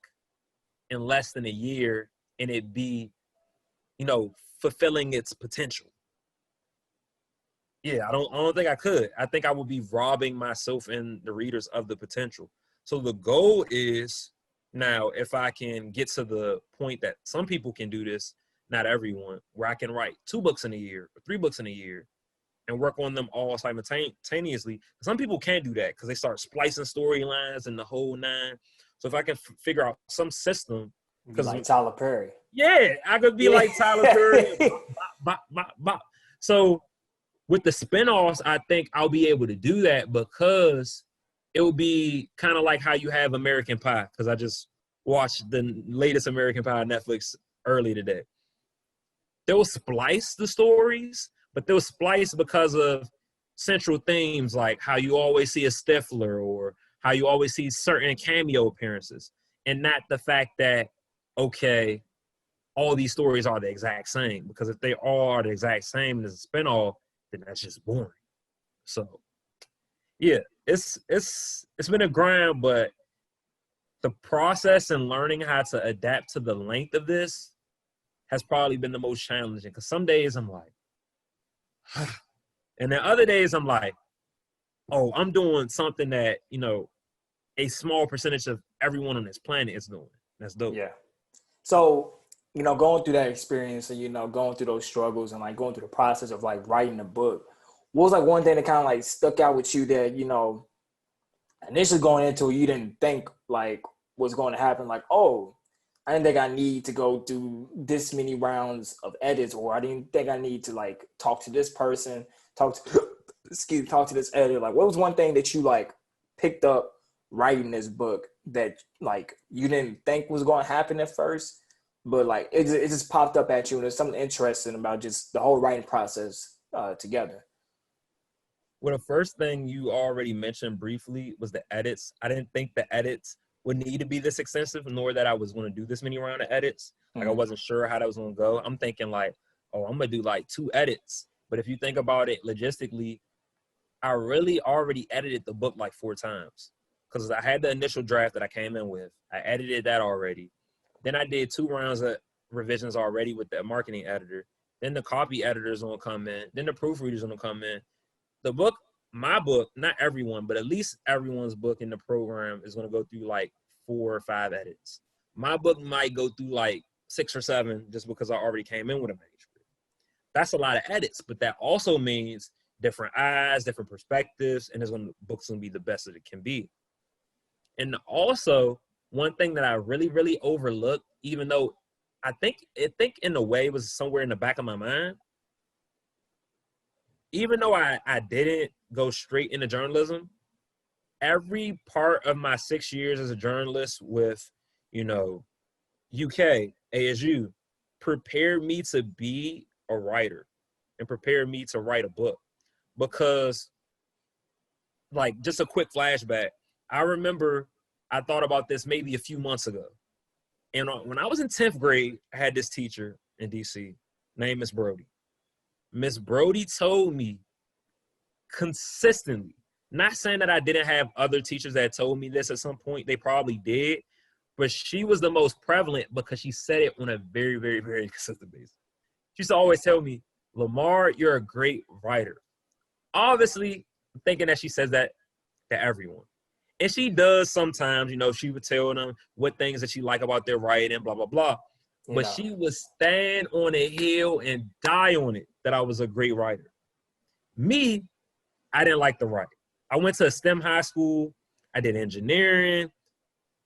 in less than 1 year and it be, fulfilling its potential. Yeah, I don't think I could. I think I would be robbing myself and the readers of the potential. So the goal is now, if I can get to the point that some people can do this, not everyone, where I can write 2 books in a year or 3 books in a year and work on them all simultaneously. Some people can't do that because they start splicing storylines and the whole nine. So if I can figure out some system. Because like Tyler Perry. Yeah, I could be like Tyler Perry. Bop, bop, bop. So with the spinoffs, I think I'll be able to do that because it would be kind of like how you have American Pie, because I just watched the latest American Pie on Netflix early today. They'll splice the stories, but they'll splice because of central themes, like how you always see a Stifler or how you always see certain cameo appearances, and not the fact that, okay, all these stories are the exact same. Because if they all are the exact same and it's a spinoff, then that's just boring. So, yeah, it's been a grind, but the process and learning how to adapt to the length of this has probably been the most challenging. Because some days I'm like, and then other days I'm like, oh, I'm doing something that, you know, a small percentage of everyone on this planet is doing. That's dope. Yeah. So, you know, going through that experience and, you know, going through those struggles and like going through the process of like writing a book, what was like one thing that kind of like stuck out with you that, you know, initially going into it, you didn't think like was going to happen? Like, oh, I didn't think I need to go through this many rounds of edits, or I didn't think I need to like talk to this person, talk to this editor. Like, what was one thing that you like picked up writing this book that like you didn't think was going to happen at first, but like it just popped up at you, and there's something interesting about just the whole writing process together? Well, the first thing you already mentioned briefly was the edits. I didn't think the edits would need to be this extensive, nor that I was going to do this many round of edits. Like, I wasn't sure how that was going to go. I'm thinking like, oh, I'm going to do like 2 edits. But if you think about it logistically, I really already edited the book like 4 times, because I had the initial draft that I came in with. I edited that already. Then I did 2 rounds of revisions already with the marketing editor. Then the copy editor is going to come in. Then the proofreader is going to come in. The book, my book, not everyone, but at least everyone's book in the program is going to go through like 4 or 5 edits. My book might go through like 6 or 7 just because I already came in with a manuscript. That's a lot of edits, but that also means different eyes, different perspectives, and the book's going to be the best that it can be. And also, one thing that I really, really overlooked, even though I think in a way it was somewhere in the back of my mind, even though I didn't go straight into journalism, every part of my 6 years as a journalist with, you know, UK, ASU, prepared me to be a writer and prepared me to write a book. Because, like, just a quick flashback, I remember I thought about this maybe a few months ago. And when I was in 10th grade, I had this teacher in DC named Miss Brody. Miss Brody told me consistently, not saying that I didn't have other teachers that told me this at some point, they probably did, but she was the most prevalent because she said it on a very, very, very consistent basis. She used to always tell me, Lamar, you're a great writer. Obviously, thinking that she says that to everyone. And she does sometimes, you know, she would tell them what things that she like about their writing, blah, blah, blah. But she would stand on a hill and die on it that I was a great writer. Me, I didn't like to write. I went to a STEM high school. I did engineering,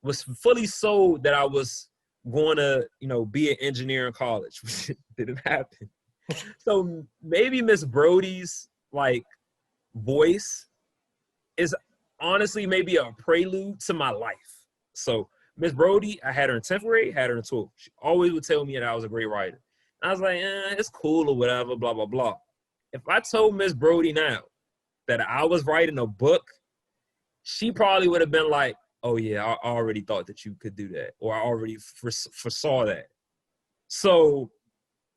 was fully sold that I was going to, you know, be an engineer in college, which didn't happen. So maybe Miss Brody's, like, voice is honestly maybe a prelude to my life. So Miss Brody, I had her in 10th grade, had her in 12th. She always would tell me that I was a great writer. And I was like, it's cool or whatever, blah, blah, blah. If I told Miss Brody now that I was writing a book, she probably would have been like, oh, yeah, I already thought that you could do that, or I already foresaw that. So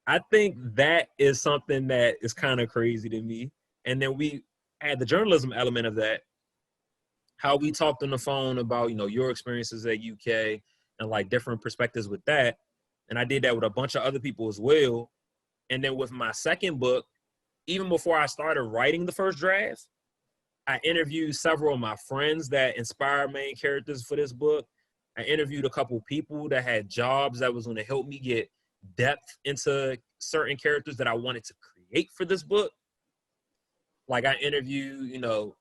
I think that is something that is kind of crazy to me. And then we had the journalism element of that, how we talked on the phone about, you know, your experiences at UK and like different perspectives with that. And I did that with a bunch of other people as well. And then with my second book, even before I started writing the first draft, I interviewed several of my friends that inspired main characters for this book. I interviewed a couple people that had jobs that was going to help me get depth into certain characters that I wanted to create for this book. Like, I interviewed, you know,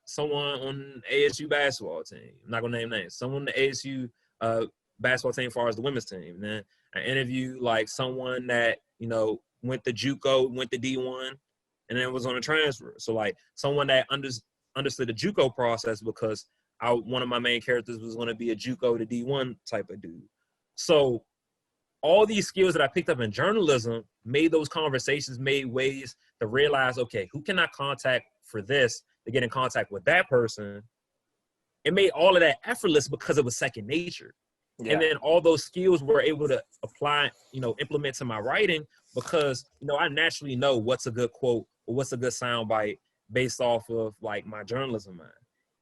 someone on ASU basketball team. I'm not gonna name names. Someone on the ASU basketball team as far as the women's team. And then I interviewed like someone that, you know, went to JUCO, went to D1, and then was on a transfer. So like someone that understood the JUCO process because one of my main characters was going to be a JUCO to D1 type of dude. So all these skills that I picked up in journalism made those conversations, made ways to realize, okay, who can I contact for this to get in contact with that person? It made all of that effortless because it was second nature. Yeah. And then all those skills were able to apply, implement to my writing because, I naturally know what's a good quote or what's a good soundbite based off of like my journalism mind.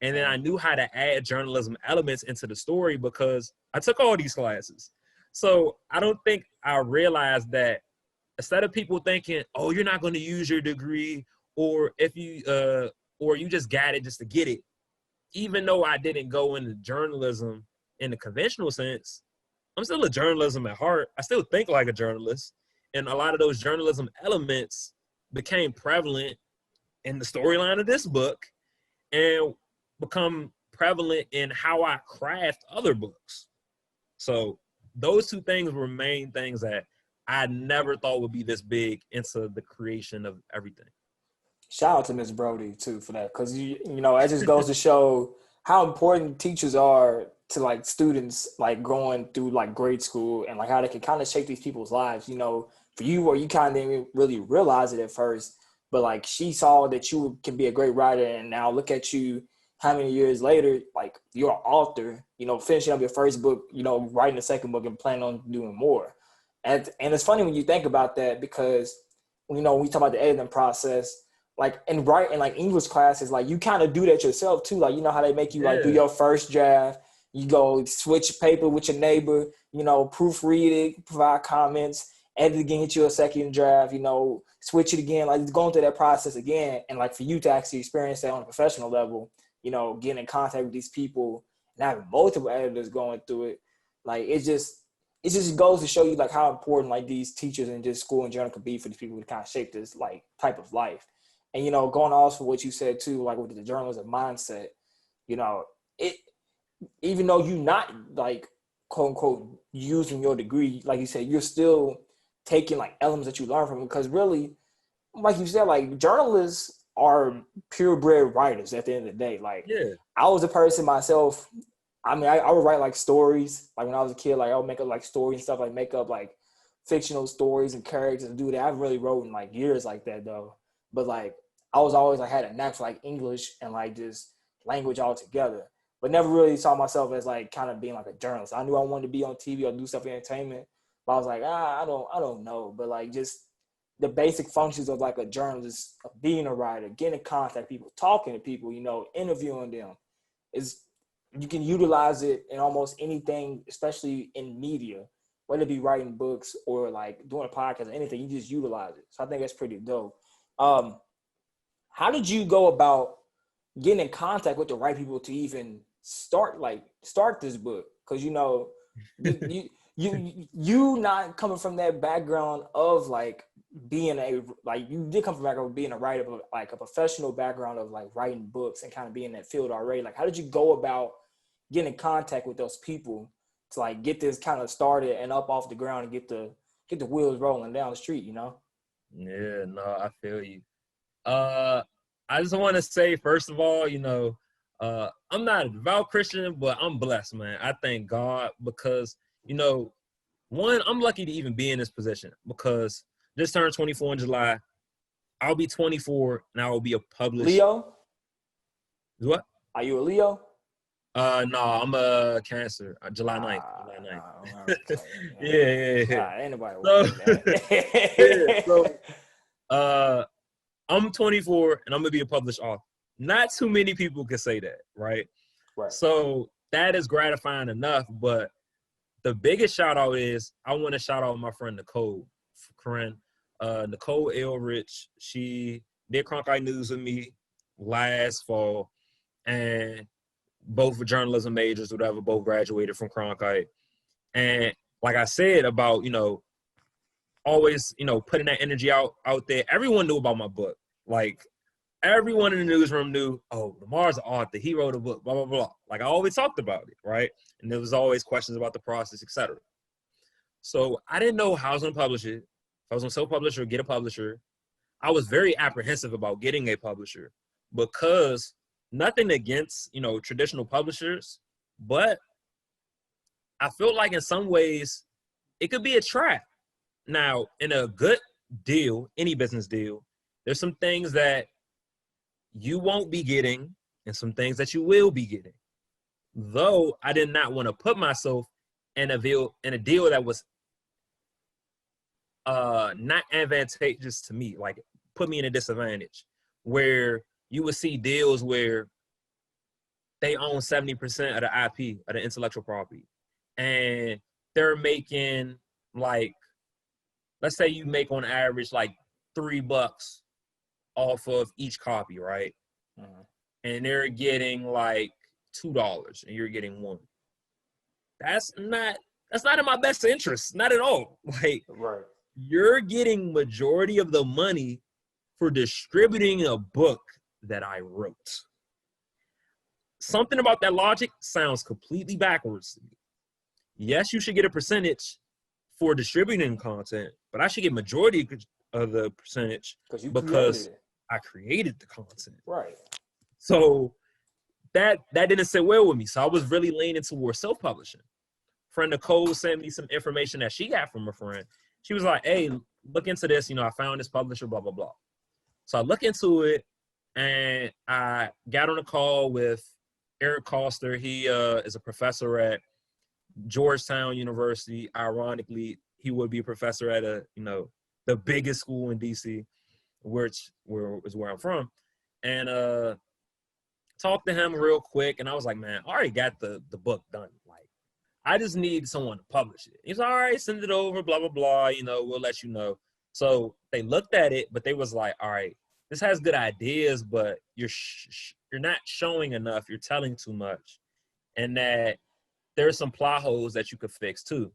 And then I knew how to add journalism elements into the story because I took all these classes. So I don't think I realized that instead of people thinking, oh, you're not going to use your degree, or if you or you just got it just to get it, even though I didn't go into journalism in the conventional sense, I'm still a journalism at heart. I still think like a journalist. And a lot of those journalism elements became prevalent in the storyline of this book and become prevalent in how I craft other books. So those two things were main things that I never thought would be this big into the creation of everything. Shout out to Miss Brody too for that, because it just goes to show how important teachers are to like students like going through like grade school and like how they can kind of shape these people's lives. For you, where you kind of didn't really realize it at first, but like she saw that you can be a great writer, and now look at you. How many years later, like you're an author, finishing up your first book, writing the second book and planning on doing more. And it's funny when you think about that because, when we talk about the editing process, like in writing, like English classes, like you kind of do that yourself too. Like, how they make you like do your first draft, you go switch paper with your neighbor, proofread it, provide comments, edit again, get you a second draft, switch it again, like going through that process again. And like for you to actually experience that on a professional level, getting in contact with these people and having multiple editors going through it, like it just goes to show you like how important like these teachers and just school in general could be for these people to kind of shape this like type of life. And going also what you said too, like with the journalism mindset, it, even though you're not like quote unquote using your degree, like you said, you're still taking like elements that you learn from it, because really, like you said, like journalists are purebred writers at the end of the day. Like, I was a person myself. I mean, I would write like stories. Like when I was a kid, like I would make up like stories and stuff, like make up like fictional stories and characters and do that. I haven't really wrote in like years like that though. But like I was always like had a knack for like English and like just language altogether. But never really saw myself as like kind of being like a journalist. I knew I wanted to be on TV or do stuff in entertainment. But I was like, I don't know. But like just the basic functions of like a journalist, of being a writer, getting in contact with people, talking to people, interviewing them, is you can utilize it in almost anything, especially in media, whether it be writing books or like doing a podcast or anything, you just utilize it. So I think that's pretty dope. How did you go about getting in contact with the right people to even start this book? Because you not coming from that background of like being you did come from background of being a writer, but like a professional background of like writing books and kind of being in that field already. Like, how did you go about getting in contact with those people to like get this kind of started and up off the ground and get the wheels rolling down the street? Yeah, no, I feel you. I just want to say, first of all, I'm not a devout Christian, but I'm blessed, man. I thank God because, one, I'm lucky to even be in this position because just turned 24 in July. I'll be 24 and I will be a published. Leo? What? Are you a Leo? No, I'm a Cancer. July 9th. Yeah. Ain't nobody So, I'm 24 and I'm gonna be a published author. Not too many people can say that, right? Right. So that is gratifying enough, but the biggest shout out is I want to shout out my friend Nicole Corinne. Nicole Elrich, she did Cronkite News with me last fall, and both were journalism majors, whatever, both graduated from Cronkite. And like I said about, always, putting that energy out there. Everyone knew about my book. Like, everyone in the newsroom knew, oh, Lamar's an author. He wrote a book, blah, blah, blah. Like, I always talked about it, right? And there was always questions about the process, etc. So I didn't know how I was going to publish it. If I was going to self-publish or get a publisher. I was very apprehensive about getting a publisher because nothing against, traditional publishers, but I feel like in some ways it could be a trap. Now, in a good deal, any business deal, there's some things that you won't be getting and some things that you will be getting. Though I did not want to put myself in a deal that was not advantageous to me, like put me in a disadvantage, where you would see deals where they own 70% of the IP, of the intellectual property, and they're making like, let's say you make on average like $3 off of each copy, right? Mm-hmm. And they're getting like $2 and you're getting $1. That's not in my best interest, not at all. Like, Right. you're getting majority of the money for distributing a book that I wrote. Something about that logic sounds completely backwards to me. Yes, you should get a percentage for distributing content, but I should get majority of the percentage because I created the content. Right. So that didn't sit well with me. So I was really leaning towards self-publishing. Friend Nicole sent me some information that she got from a friend. She was like, hey, look into this. I found this publisher, blah, blah, blah. So I look into it, and I got on a call with Eric Koster. He is a professor at Georgetown University. Ironically, he would be a professor at the biggest school in DC, which is where I'm from. And talked to him real quick, and I was like, man, I already got the book done. Like, I just need someone to publish it. He's all right, send it over, blah, blah, blah. We'll let you know. So they looked at it, but they was like, all right, this has good ideas, but you're not showing enough. You're telling too much. And that there's some plot holes that you could fix too.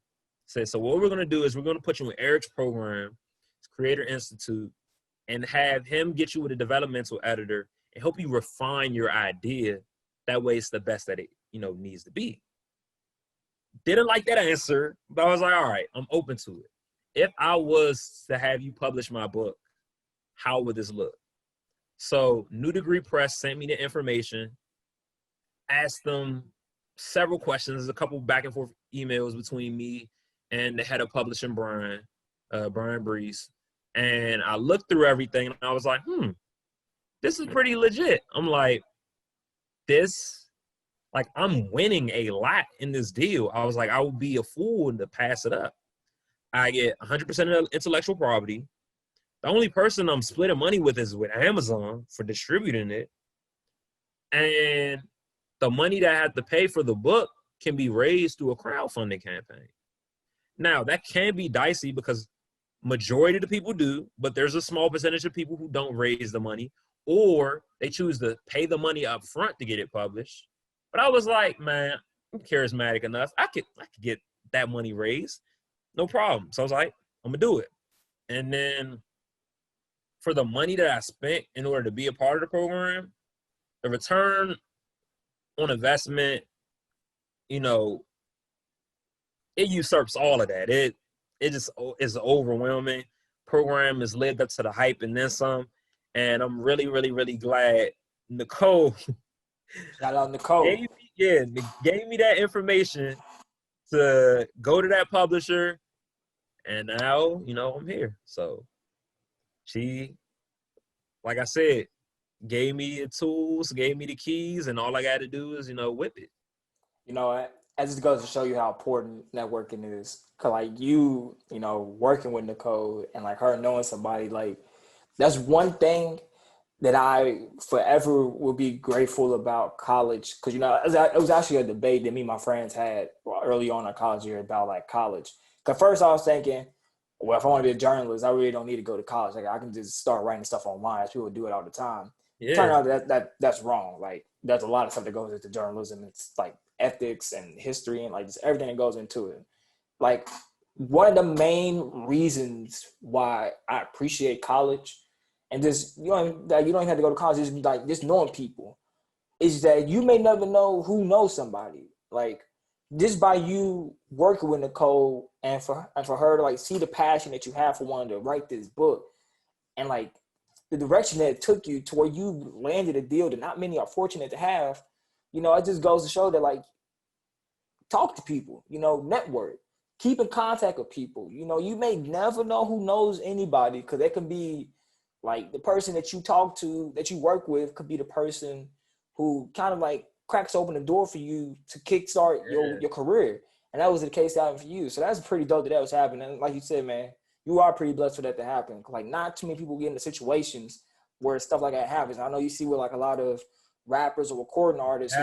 So what we're going to do is we're going to put you in Eric's program, Creator Institute, and have him get you with a developmental editor and help you refine your idea. That way it's the best that it, needs to be. Didn't like that answer, but I was like, all right, I'm open to it. If I was to have you publish my book, how would this look? So New Degree Press sent me the information, asked them several questions, a couple back and forth emails between me and the head of publishing, Brian Brees. And I looked through everything and I was like, this is pretty legit. I'm like, I'm winning a lot in this deal. I was like, I would be a fool to pass it up. I get 100% of the intellectual property. The only person I'm splitting money with is with Amazon for distributing it. And the money that I have to pay for the book can be raised through a crowdfunding campaign. Now, that can be dicey because majority of the people do, but there's a small percentage of people who don't raise the money, or they choose to pay the money up front to get it published. But I was like, man, I'm charismatic enough. I could get that money raised. No problem. So I was like, I'm going to do it. And then for the money that I spent in order to be a part of the program, the return on investment, it usurps all of that. It just is overwhelming. Program has lived up to the hype and then some. And I'm really, really, really glad Nicole. Shout out Nicole. Gave me that information to go to that publisher. And now, I'm here. So she, like I said, gave me the tools, gave me the keys, and all I got to do is, whip it. As it goes to show you how important networking is. Cause working with Nicole and like her knowing somebody, like that's one thing that I forever will be grateful about college. Cause it was actually a debate that me and my friends had early on in our college year about like college. Cause first I was thinking, well, if I want to be a journalist, I really don't need to go to college. Like I can just start writing stuff online. People do it all the time. Yeah. Turn out that's wrong. Like there's a lot of stuff that goes into journalism. It's like ethics and history and like just everything that goes into it. Like one of the main reasons why I appreciate college and just you don't even have to go to college, just knowing people, is that you may never know who knows somebody. Like just by you working with Nicole and for her to like see the passion that you have for wanting to write this book and like the direction that it took you to where you landed a deal that not many are fortunate to have, it just goes to show that, like, talk to people, network, keep in contact with people. You may never know who knows anybody, because it can be like the person that you talk to, that you work with, could be the person who kind of like cracks open the door for you to kickstart your career. And that was the case that happened for you. So that's pretty dope that was happening. And like you said, man, you are pretty blessed for that to happen. Like, not too many people get into situations where stuff like that happens. I know you see with like a lot of rappers or recording artists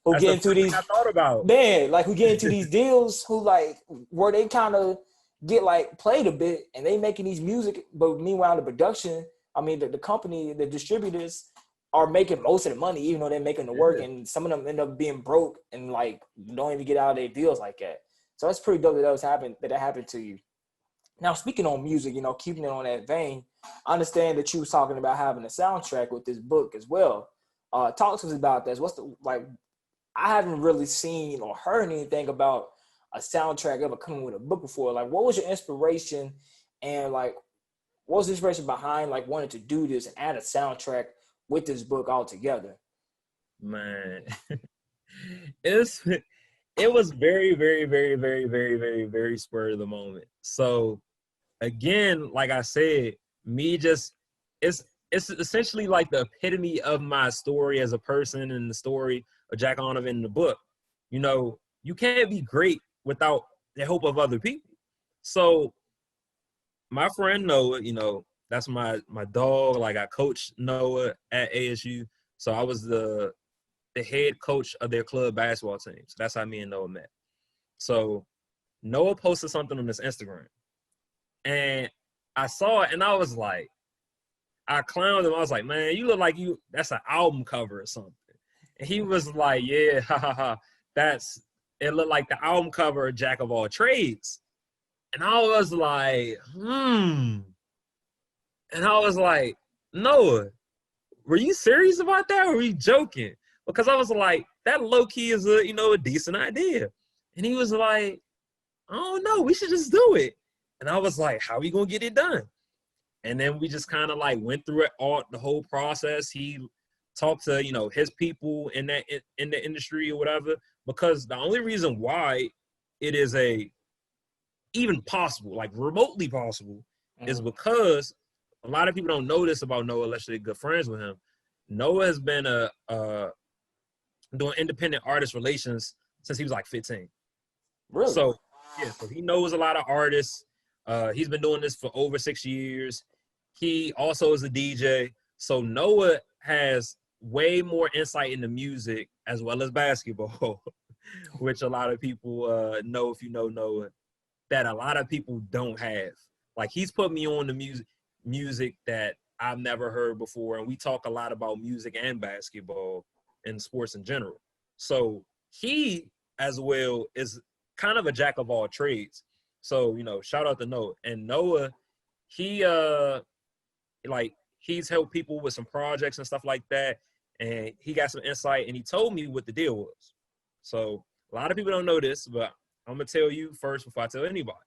who get into these, I thought about. Man, like, who get into these deals, who like where they kind of get like played a bit, and they making these music, but meanwhile the production, the company, the distributors are making most of the money, even though they're making the work, and some of them end up being broke and like don't even get out of their deals like that. So that's pretty dope that happened to you. Now, speaking on music, keeping it on that vein, I understand that you was talking about having a soundtrack with this book as well. Talk to us about that. I haven't really seen or heard anything about a soundtrack ever coming with a book before. Like, what was your inspiration, and like, what was the inspiration behind like wanting to do this and add a soundtrack with this book altogether? Man, it was very, very, very, very, very, very, very spur of the moment. So again, like I said, it's essentially like the epitome of my story as a person, and the story of Jack Donovan in the book. You can't be great without the help of other people. So my friend Noah, that's my dog. Like, I coached Noah at ASU. So I was the head coach of their club basketball team. So that's how me and Noah met. So Noah posted something on his Instagram, and I saw it, and I was like, I clowned him. I was like, man, you look like that's an album cover or something. And he was like, yeah, ha ha ha. It looked like the album cover of Jack of All Trades. And I was like, And I was like, Noah, were you serious about that, or were you joking? Because I was like, that low key is a decent idea. And he was like, I don't know, we should just do it. And I was like, how are we gonna get it done? And then we just kind of like went through the whole process. He talked to, his people in the industry or whatever, because the only reason why it is even possible, like remotely possible, is because a lot of people don't know this about Noah unless they're good friends with him. Noah has been doing independent artist relations since he was like 15. Really? So he knows a lot of artists. He's been doing this for over 6 years. He also is a DJ. So Noah has way more insight into music as well as basketball, which a lot of people know, if you know Noah, that a lot of people don't have. Like, he's put me on the music that I've never heard before. And we talk a lot about music and basketball and sports in general. So he, as well, is kind of a jack of all trades. So, shout out to Noah. And Noah, he's helped people with some projects and stuff like that. And he got some insight, and he told me what the deal was. So a lot of people don't know this, but I'm going to tell you first before I tell anybody.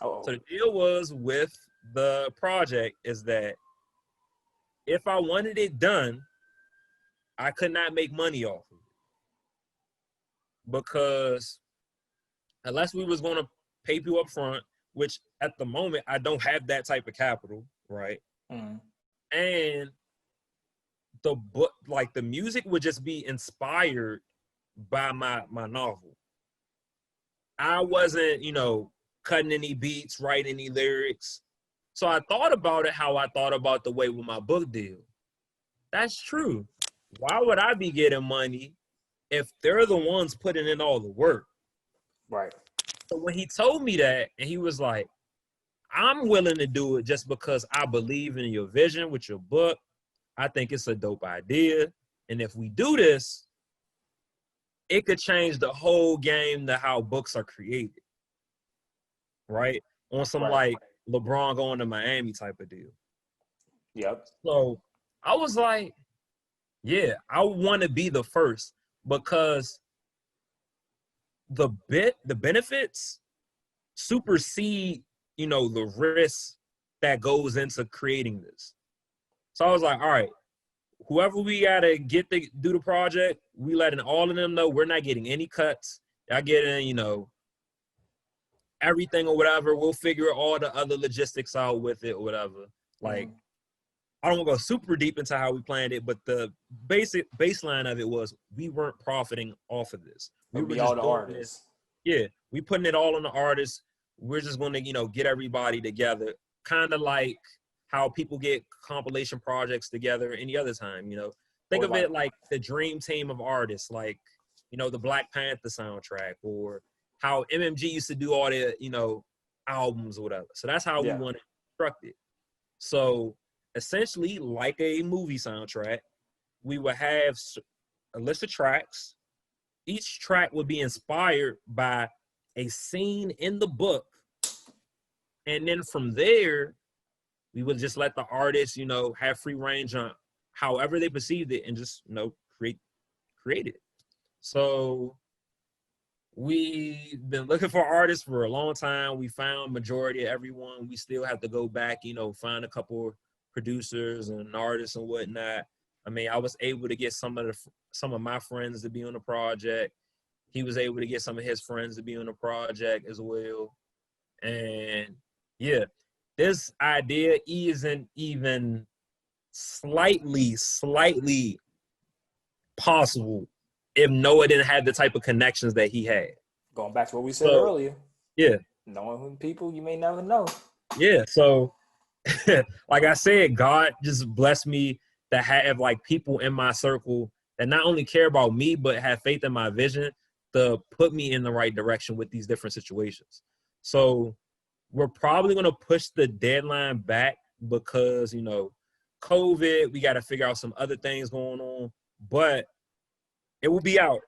Oh. So the deal was with the project is that if I wanted it done, I could not make money off of it. Because unless we was going to pay people up front, which at the moment I don't have that type of capital, right? Mm. And the book, like, the music would just be inspired by my novel. I wasn't, cutting any beats, writing any lyrics. So I thought about it how I thought about the way with my book deal. That's true. Why would I be getting money if they're the ones putting in all the work? Right. So when he told me that, and he was like, I'm willing to do it just because I believe in your vision with your book. I think it's a dope idea. And if we do this, it could change the whole game to how books are created. Right? On some like LeBron going to Miami type of deal. Yep. So I was like, yeah, I want to be the first, because the benefits supersede, the risk that goes into creating this. So I was like, all right, whoever we gotta get to do the project, we letting all of them know we're not getting any cuts. Y'all getting, everything or whatever. We'll figure all the other logistics out with it or whatever. Like, I don't want to go super deep into how we planned it, but the basic baseline of it was we weren't profiting off of this. We were just all the doing artists. this. Yeah, we putting it all on the artists. We're just going to, get everybody together, kind of like how people get compilation projects together any other time. Think of it like the dream team of artists, like the Black Panther soundtrack, or how MMG used to do all the albums or whatever. So that's how we want to construct it. So essentially, like a movie soundtrack, we would have a list of tracks. Each track would be inspired by a scene in the book. And then from there, we would just let the artists, have free range on however they perceived it and just, create it. So we've been looking for artists for a long time. We found majority of everyone. We still have to go back, find a couple producers and artists and whatnot. I mean, I was able to get some of my friends to be on the project. He was able to get some of his friends to be on the project as well. And yeah, this idea isn't even slightly possible if Noah didn't have the type of connections that he had. Going back to what we said earlier. Yeah. Knowing people you may never know. Yeah. So like I said, God just blessed me to have like people in my circle that not only care about me, but have faith in my vision to put me in the right direction with these different situations. So we're probably going to push the deadline back because, COVID, we got to figure out some other things going on, but it will be out.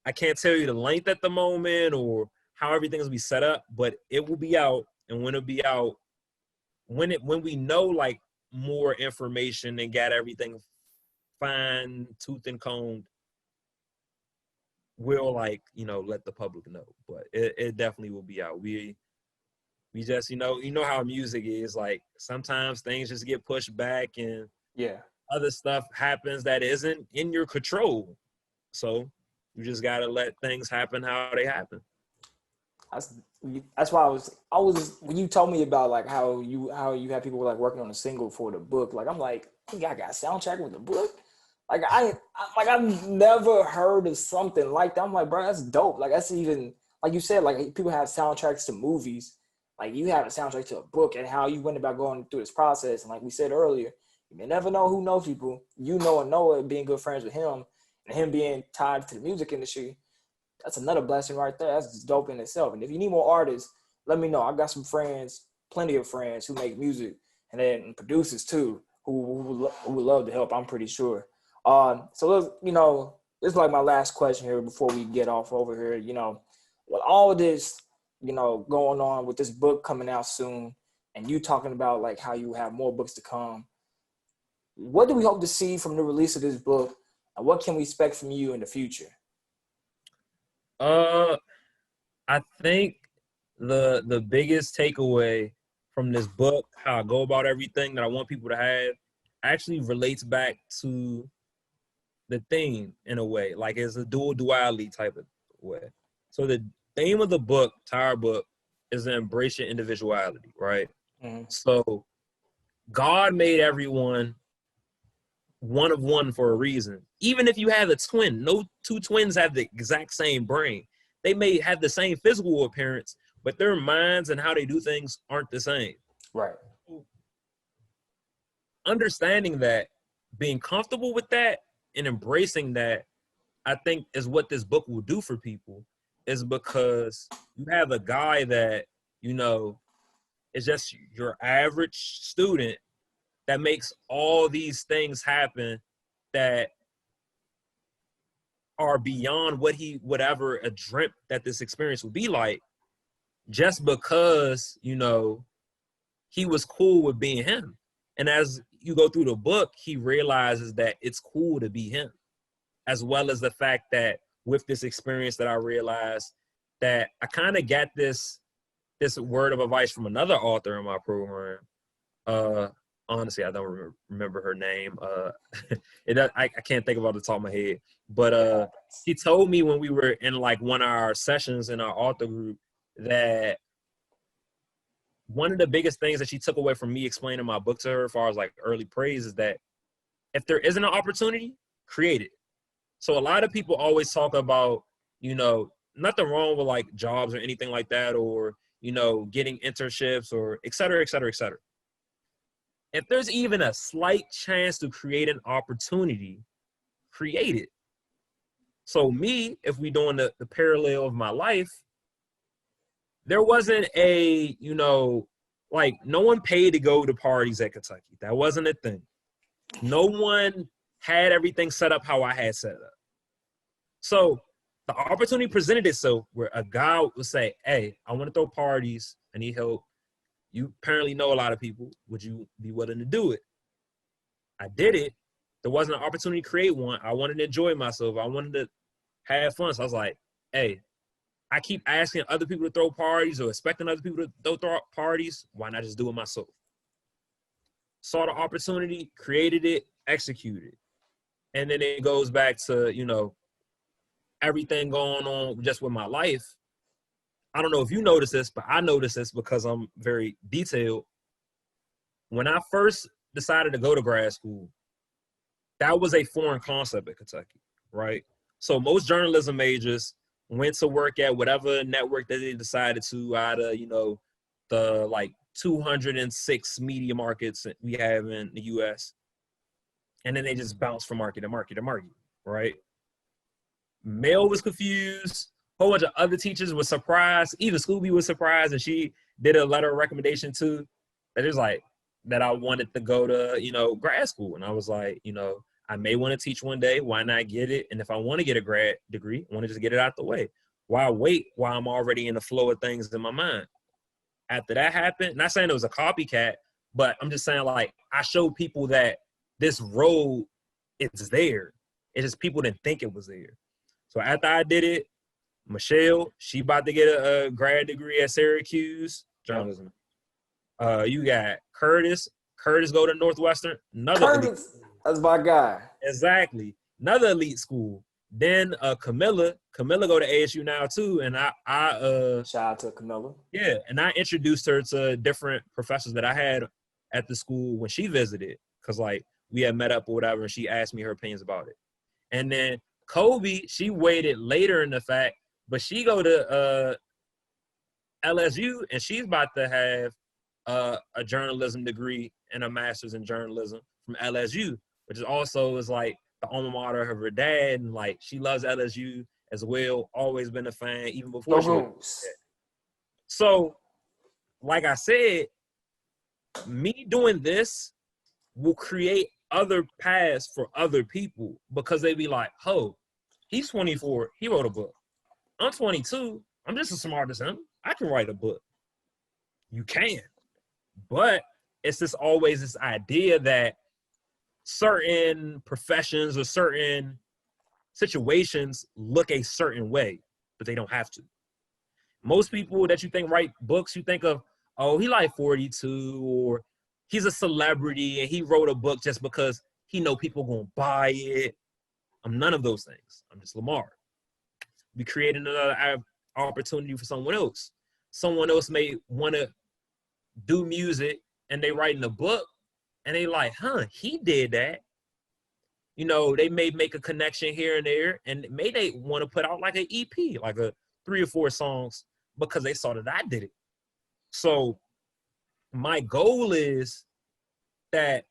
I can't tell you the length at the moment or how everything's going to be set up, but it will be out. And when it'll be out, when we know like more information and got everything fine tooth and combed, we'll let the public know. But it definitely will be out. We just how music is, like sometimes things just get pushed back and other stuff happens that isn't in your control. So you just gotta let things happen how they happen. That's why I was when you told me about like how you have people like working on a single for the book, like I'm like, I got a soundtrack with the book. Like I've never heard of something like that. I'm like, bro, that's dope. Like that's even like you said, like people have soundtracks to movies. Like you have a soundtrack to a book, and how you went about going through this process. And like we said earlier, you may never know who knows people. And Noah being good friends with him, and him being tied to the music industry. That's another blessing right there. That's just dope in itself. And if you need more artists, let me know. I got some friends, plenty of friends who make music, and then producers too, who would love to help. I'm pretty sure. So let's, this is like my last question here before we get off over here. With all of this, going on with this book coming out soon, and you talking about like how you have more books to come. What do we hope to see from the release of this book, and what can we expect from you in the future? I think the biggest takeaway from this book, how I go about everything that I want people to have, actually relates back to the theme in a way. Like it's a duality type of way. So the theme of the book, entire book, is to embrace your individuality, right? Mm-hmm. So God made everyone one of one for a reason. Even if you have a twin, no two twins have the exact same brain. They may have the same physical appearance, but their minds and how they do things aren't the same. Right. Understanding that, being comfortable with that, and embracing that, I think is what this book will do for people, is because you have a guy that, is just your average student that makes all these things happen that are beyond what he would ever a dreamt that this experience would be like, just because, he was cool with being him. And as you go through the book, he realizes that it's cool to be him, as well as the fact that with this experience that I realized that I kind of got this word of advice from another author in my program, honestly, I don't remember her name. I can't think about it off the top of my head. But she told me when we were in like one of our sessions in our author group that one of the biggest things that she took away from me explaining my book to her as far as like early praise is that if there isn't an opportunity, create it. So a lot of people always talk about, nothing wrong with like jobs or anything like that, or, getting internships or et cetera, et cetera, et cetera. If there's even a slight chance to create an opportunity, create it. So me, if we doing the parallel of my life, there wasn't a, like no one paid to go to parties at Kentucky. That wasn't a thing. No one had everything set up how I had set up. So the opportunity presented itself where a guy would say, hey, I want to throw parties. I need help. You apparently know a lot of people. Would you be willing to do it? I did it. There wasn't an opportunity to create one. I wanted to enjoy myself. I wanted to have fun. So I was like, hey, I keep asking other people to throw parties or expecting other people to throw parties. Why not just do it myself? Saw the opportunity, created it, executed. And then it goes back to, everything going on just with my life. I don't know if you notice this, but I notice this because I'm very detailed. When I first decided to go to grad school, that was a foreign concept at Kentucky, right? So most journalism majors went to work at whatever network that they decided to out of, the like 206 media markets that we have in the US. And then they just bounced from market to market to market, right? Mel was confused. A whole bunch of other teachers were surprised. Even Scooby was surprised, and she did a letter of recommendation too. That is like that I wanted to go to, grad school. And I was like, I may want to teach one day. Why not get it? And if I want to get a grad degree, I want to just get it out the way. Why wait while I'm already in the flow of things in my mind? After that happened, not saying it was a copycat, but I'm just saying like I showed people that this road is there. It's just people didn't think it was there. So after I did it, Michelle, she about to get a grad degree at Syracuse, journalism. You got Curtis. Curtis go to Northwestern. Curtis, that's my guy. Exactly. Another elite school. Then Camilla go to ASU now too. And I shout out to Camilla. Yeah, and I introduced her to different professors that I had at the school when she visited. Cause like we had met up or whatever, and she asked me her opinions about it. And then Kobe, she waited later in the fact, but she go to LSU and she's about to have a journalism degree and a master's in journalism from LSU, which is also is like the alma mater of her dad, and like she loves LSU as well. Always been a fan, even before she was. So, like I said, me doing this will create other paths for other people because they be like, oh, he's 24, he wrote a book. I'm 22, I'm just as smart as him. I can write a book. You can. But it's just always this idea that certain professions or certain situations look a certain way, but they don't have to. Most people that you think write books, you think of, oh, he like 42, or he's a celebrity and he wrote a book just because he know people gonna buy it. I'm none of those things. I'm just Lamar. Be creating another opportunity for someone else. Someone else may want to do music and they writing a book and they like, huh, he did that. They may make a connection here and there, and may they want to put out like an EP, like a 3 or 4 songs because they saw that I did it. So my goal is that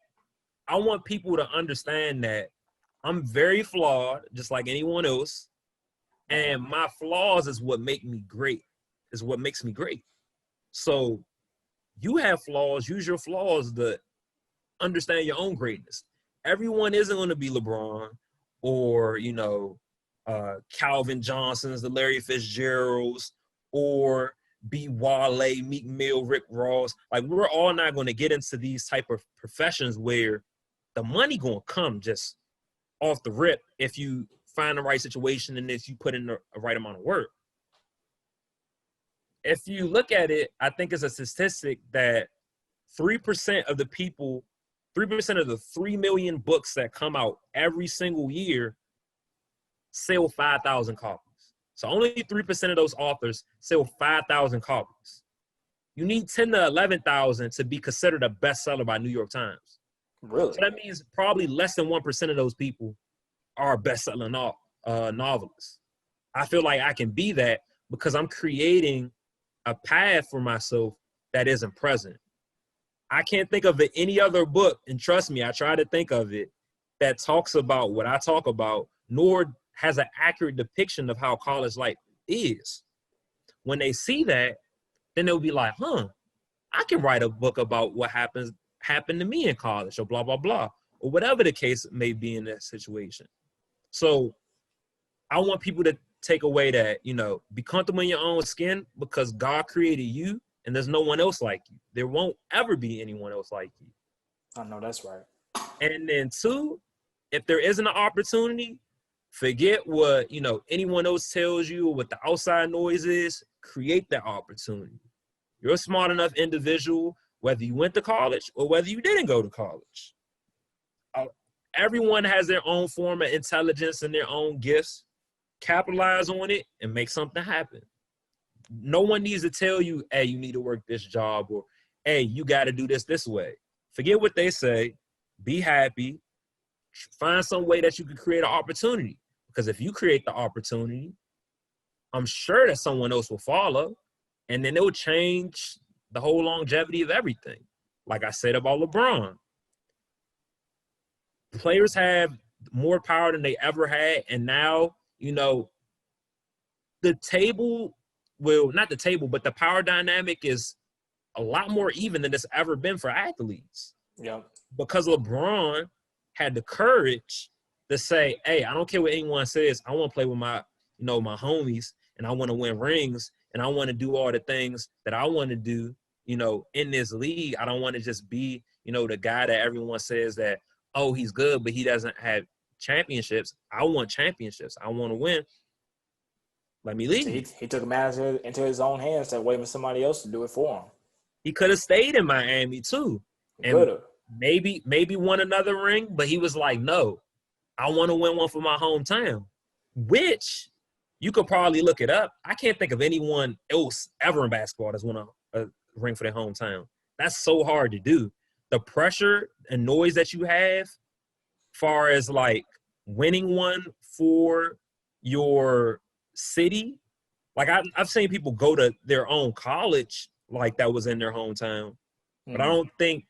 I want people to understand that I'm very flawed, just like anyone else. And my flaws is what make me great, is what makes me great. So you have flaws, use your flaws to understand your own greatness. Everyone isn't going to be LeBron or, Calvin Johnson's, the Larry Fitzgeralds, or be Wale, Meek Mill, Rick Ross. Like, we're all not going to get into these type of professions where the money going to come just off the rip if you find the right situation and if you put in the right amount of work. If you look at it, I think it's a statistic that 3% of the people 3% of the 3 million books that come out every single year sell 5,000 copies. So only 3% of those authors sell 5,000 copies. You need 10 to 11,000 to be considered a bestseller by New York Times. Really? So that means probably less than 1% of those people are best-selling novelists. I feel like I can be that because I'm creating a path for myself that isn't present. I can't think of any other book, and trust me, I try to think of it, that talks about what I talk about, nor has an accurate depiction of how college life is. When they see that, then they'll be like, I can write a book about what happened to me in college, or blah, blah, blah, or whatever the case may be in that situation. So I want people to take away that, be comfortable in your own skin because God created you and there's no one else like you. There won't ever be anyone else like you. I know that's right. And then 2, if there isn't an opportunity, forget what, anyone else tells you or what the outside noise is. Create that opportunity. You're a smart enough individual, whether you went to college or whether you didn't go to college. Everyone has their own form of intelligence and their own gifts. Capitalize on it and make something happen. No one needs to tell you, hey, you need to work this job, or hey, you got to do this way. Forget what they say. Be happy. Find some way that you can create an opportunity. Because if you create the opportunity, I'm sure that someone else will follow, and then it will change the whole longevity of everything. Like I said about LeBron. Players have more power than they ever had, and now, the table not the table, but the power dynamic is a lot more even than it's ever been for athletes. Yeah. Because LeBron had the courage to say, hey, I don't care what anyone says. I want to play with my homies, and I want to win rings, and I want to do all the things that I want to do, in this league. I don't want to just be, the guy that everyone says that, oh, he's good, but he doesn't have championships. I want championships. I want to win. Let me leave. He took matters into his own hands instead of waiting for somebody else to do it for him. He could have stayed in Miami too. And maybe won another ring, but he was like, no, I want to win one for my hometown, which you could probably look it up. I can't think of anyone else ever in basketball that's won a ring for their hometown. That's so hard to do. The pressure and noise that you have far as like winning one for your city. Like I've seen people go to their own college like that was in their hometown, but I don't think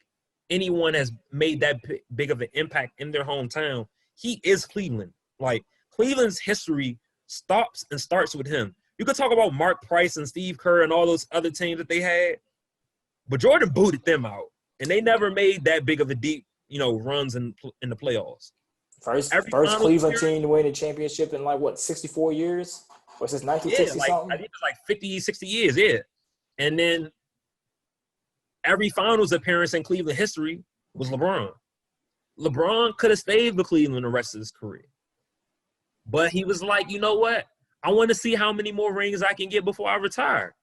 anyone has made that big of an impact in their hometown. He is Cleveland. Like Cleveland's history stops and starts with him. You could talk about Mark Price and Steve Kerr and all those other teams that they had, but Jordan booted them out, and they never made that big of a deep, runs in the playoffs. First Cleveland team to win a championship in 64 years? Or since 1960 something? I think it's 50, 60 years, yeah. And then every finals appearance in Cleveland history was LeBron. LeBron could have stayed with Cleveland the rest of his career. But he was like, you know what? I want to see how many more rings I can get before I retire.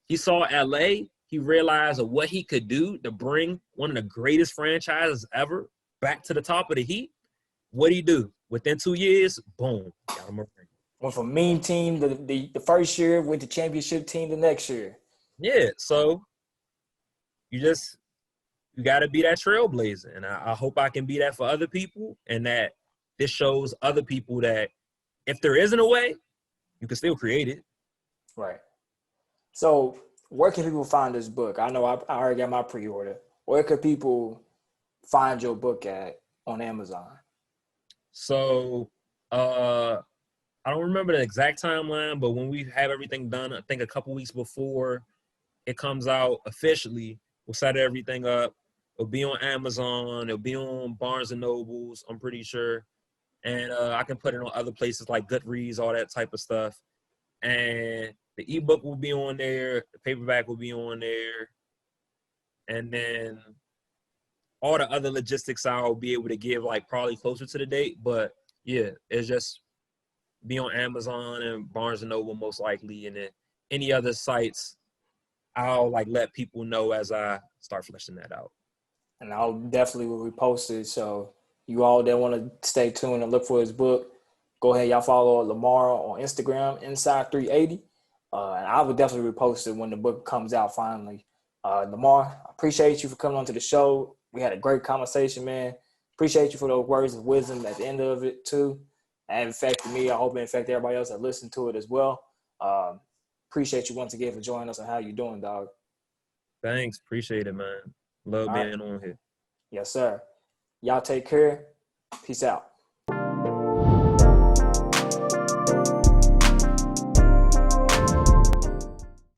He saw LA. He realized of what he could do to bring one of the greatest franchises ever back to the top of the heat. What did he do? Within 2 years, boom, got him a ring. Went from meme team the first year, went to championship team the next year. Yeah, so you got to be that trailblazer. And I hope I can be that for other people, and that this shows other people that if there isn't a way, you can still create it. Right. So where can people find this book? I know I already got my pre-order. Where could people find your book at on Amazon? So I don't remember the exact timeline, but when we have everything done, I think a couple weeks before it comes out officially, we'll set everything up. It'll be on Amazon. It'll be on Barnes & Nobles, I'm pretty sure. And I can put it on other places like Goodreads, all that type of stuff. And the ebook will be on there. The paperback will be on there. And then all the other logistics I'll be able to give probably closer to the date. But, yeah, it's just be on Amazon and Barnes & Noble most likely. And then any other sites, I'll let people know as I start fleshing that out. and I'll definitely will repost it. So you all that want to stay tuned and look for his book, go ahead, y'all follow Lamar on Instagram, Inside380. And I would definitely repost it when the book comes out finally. Lamar, I appreciate you for coming on to the show. We had a great conversation, man. Appreciate you for those words of wisdom at the end of it too. And affected me. I hope it affected everybody else that listened to it as well. Appreciate you once again for joining us and how you doing, dog. Thanks. Appreciate it, man. Love All right. being on here. Yes, sir. Y'all take care. Peace out.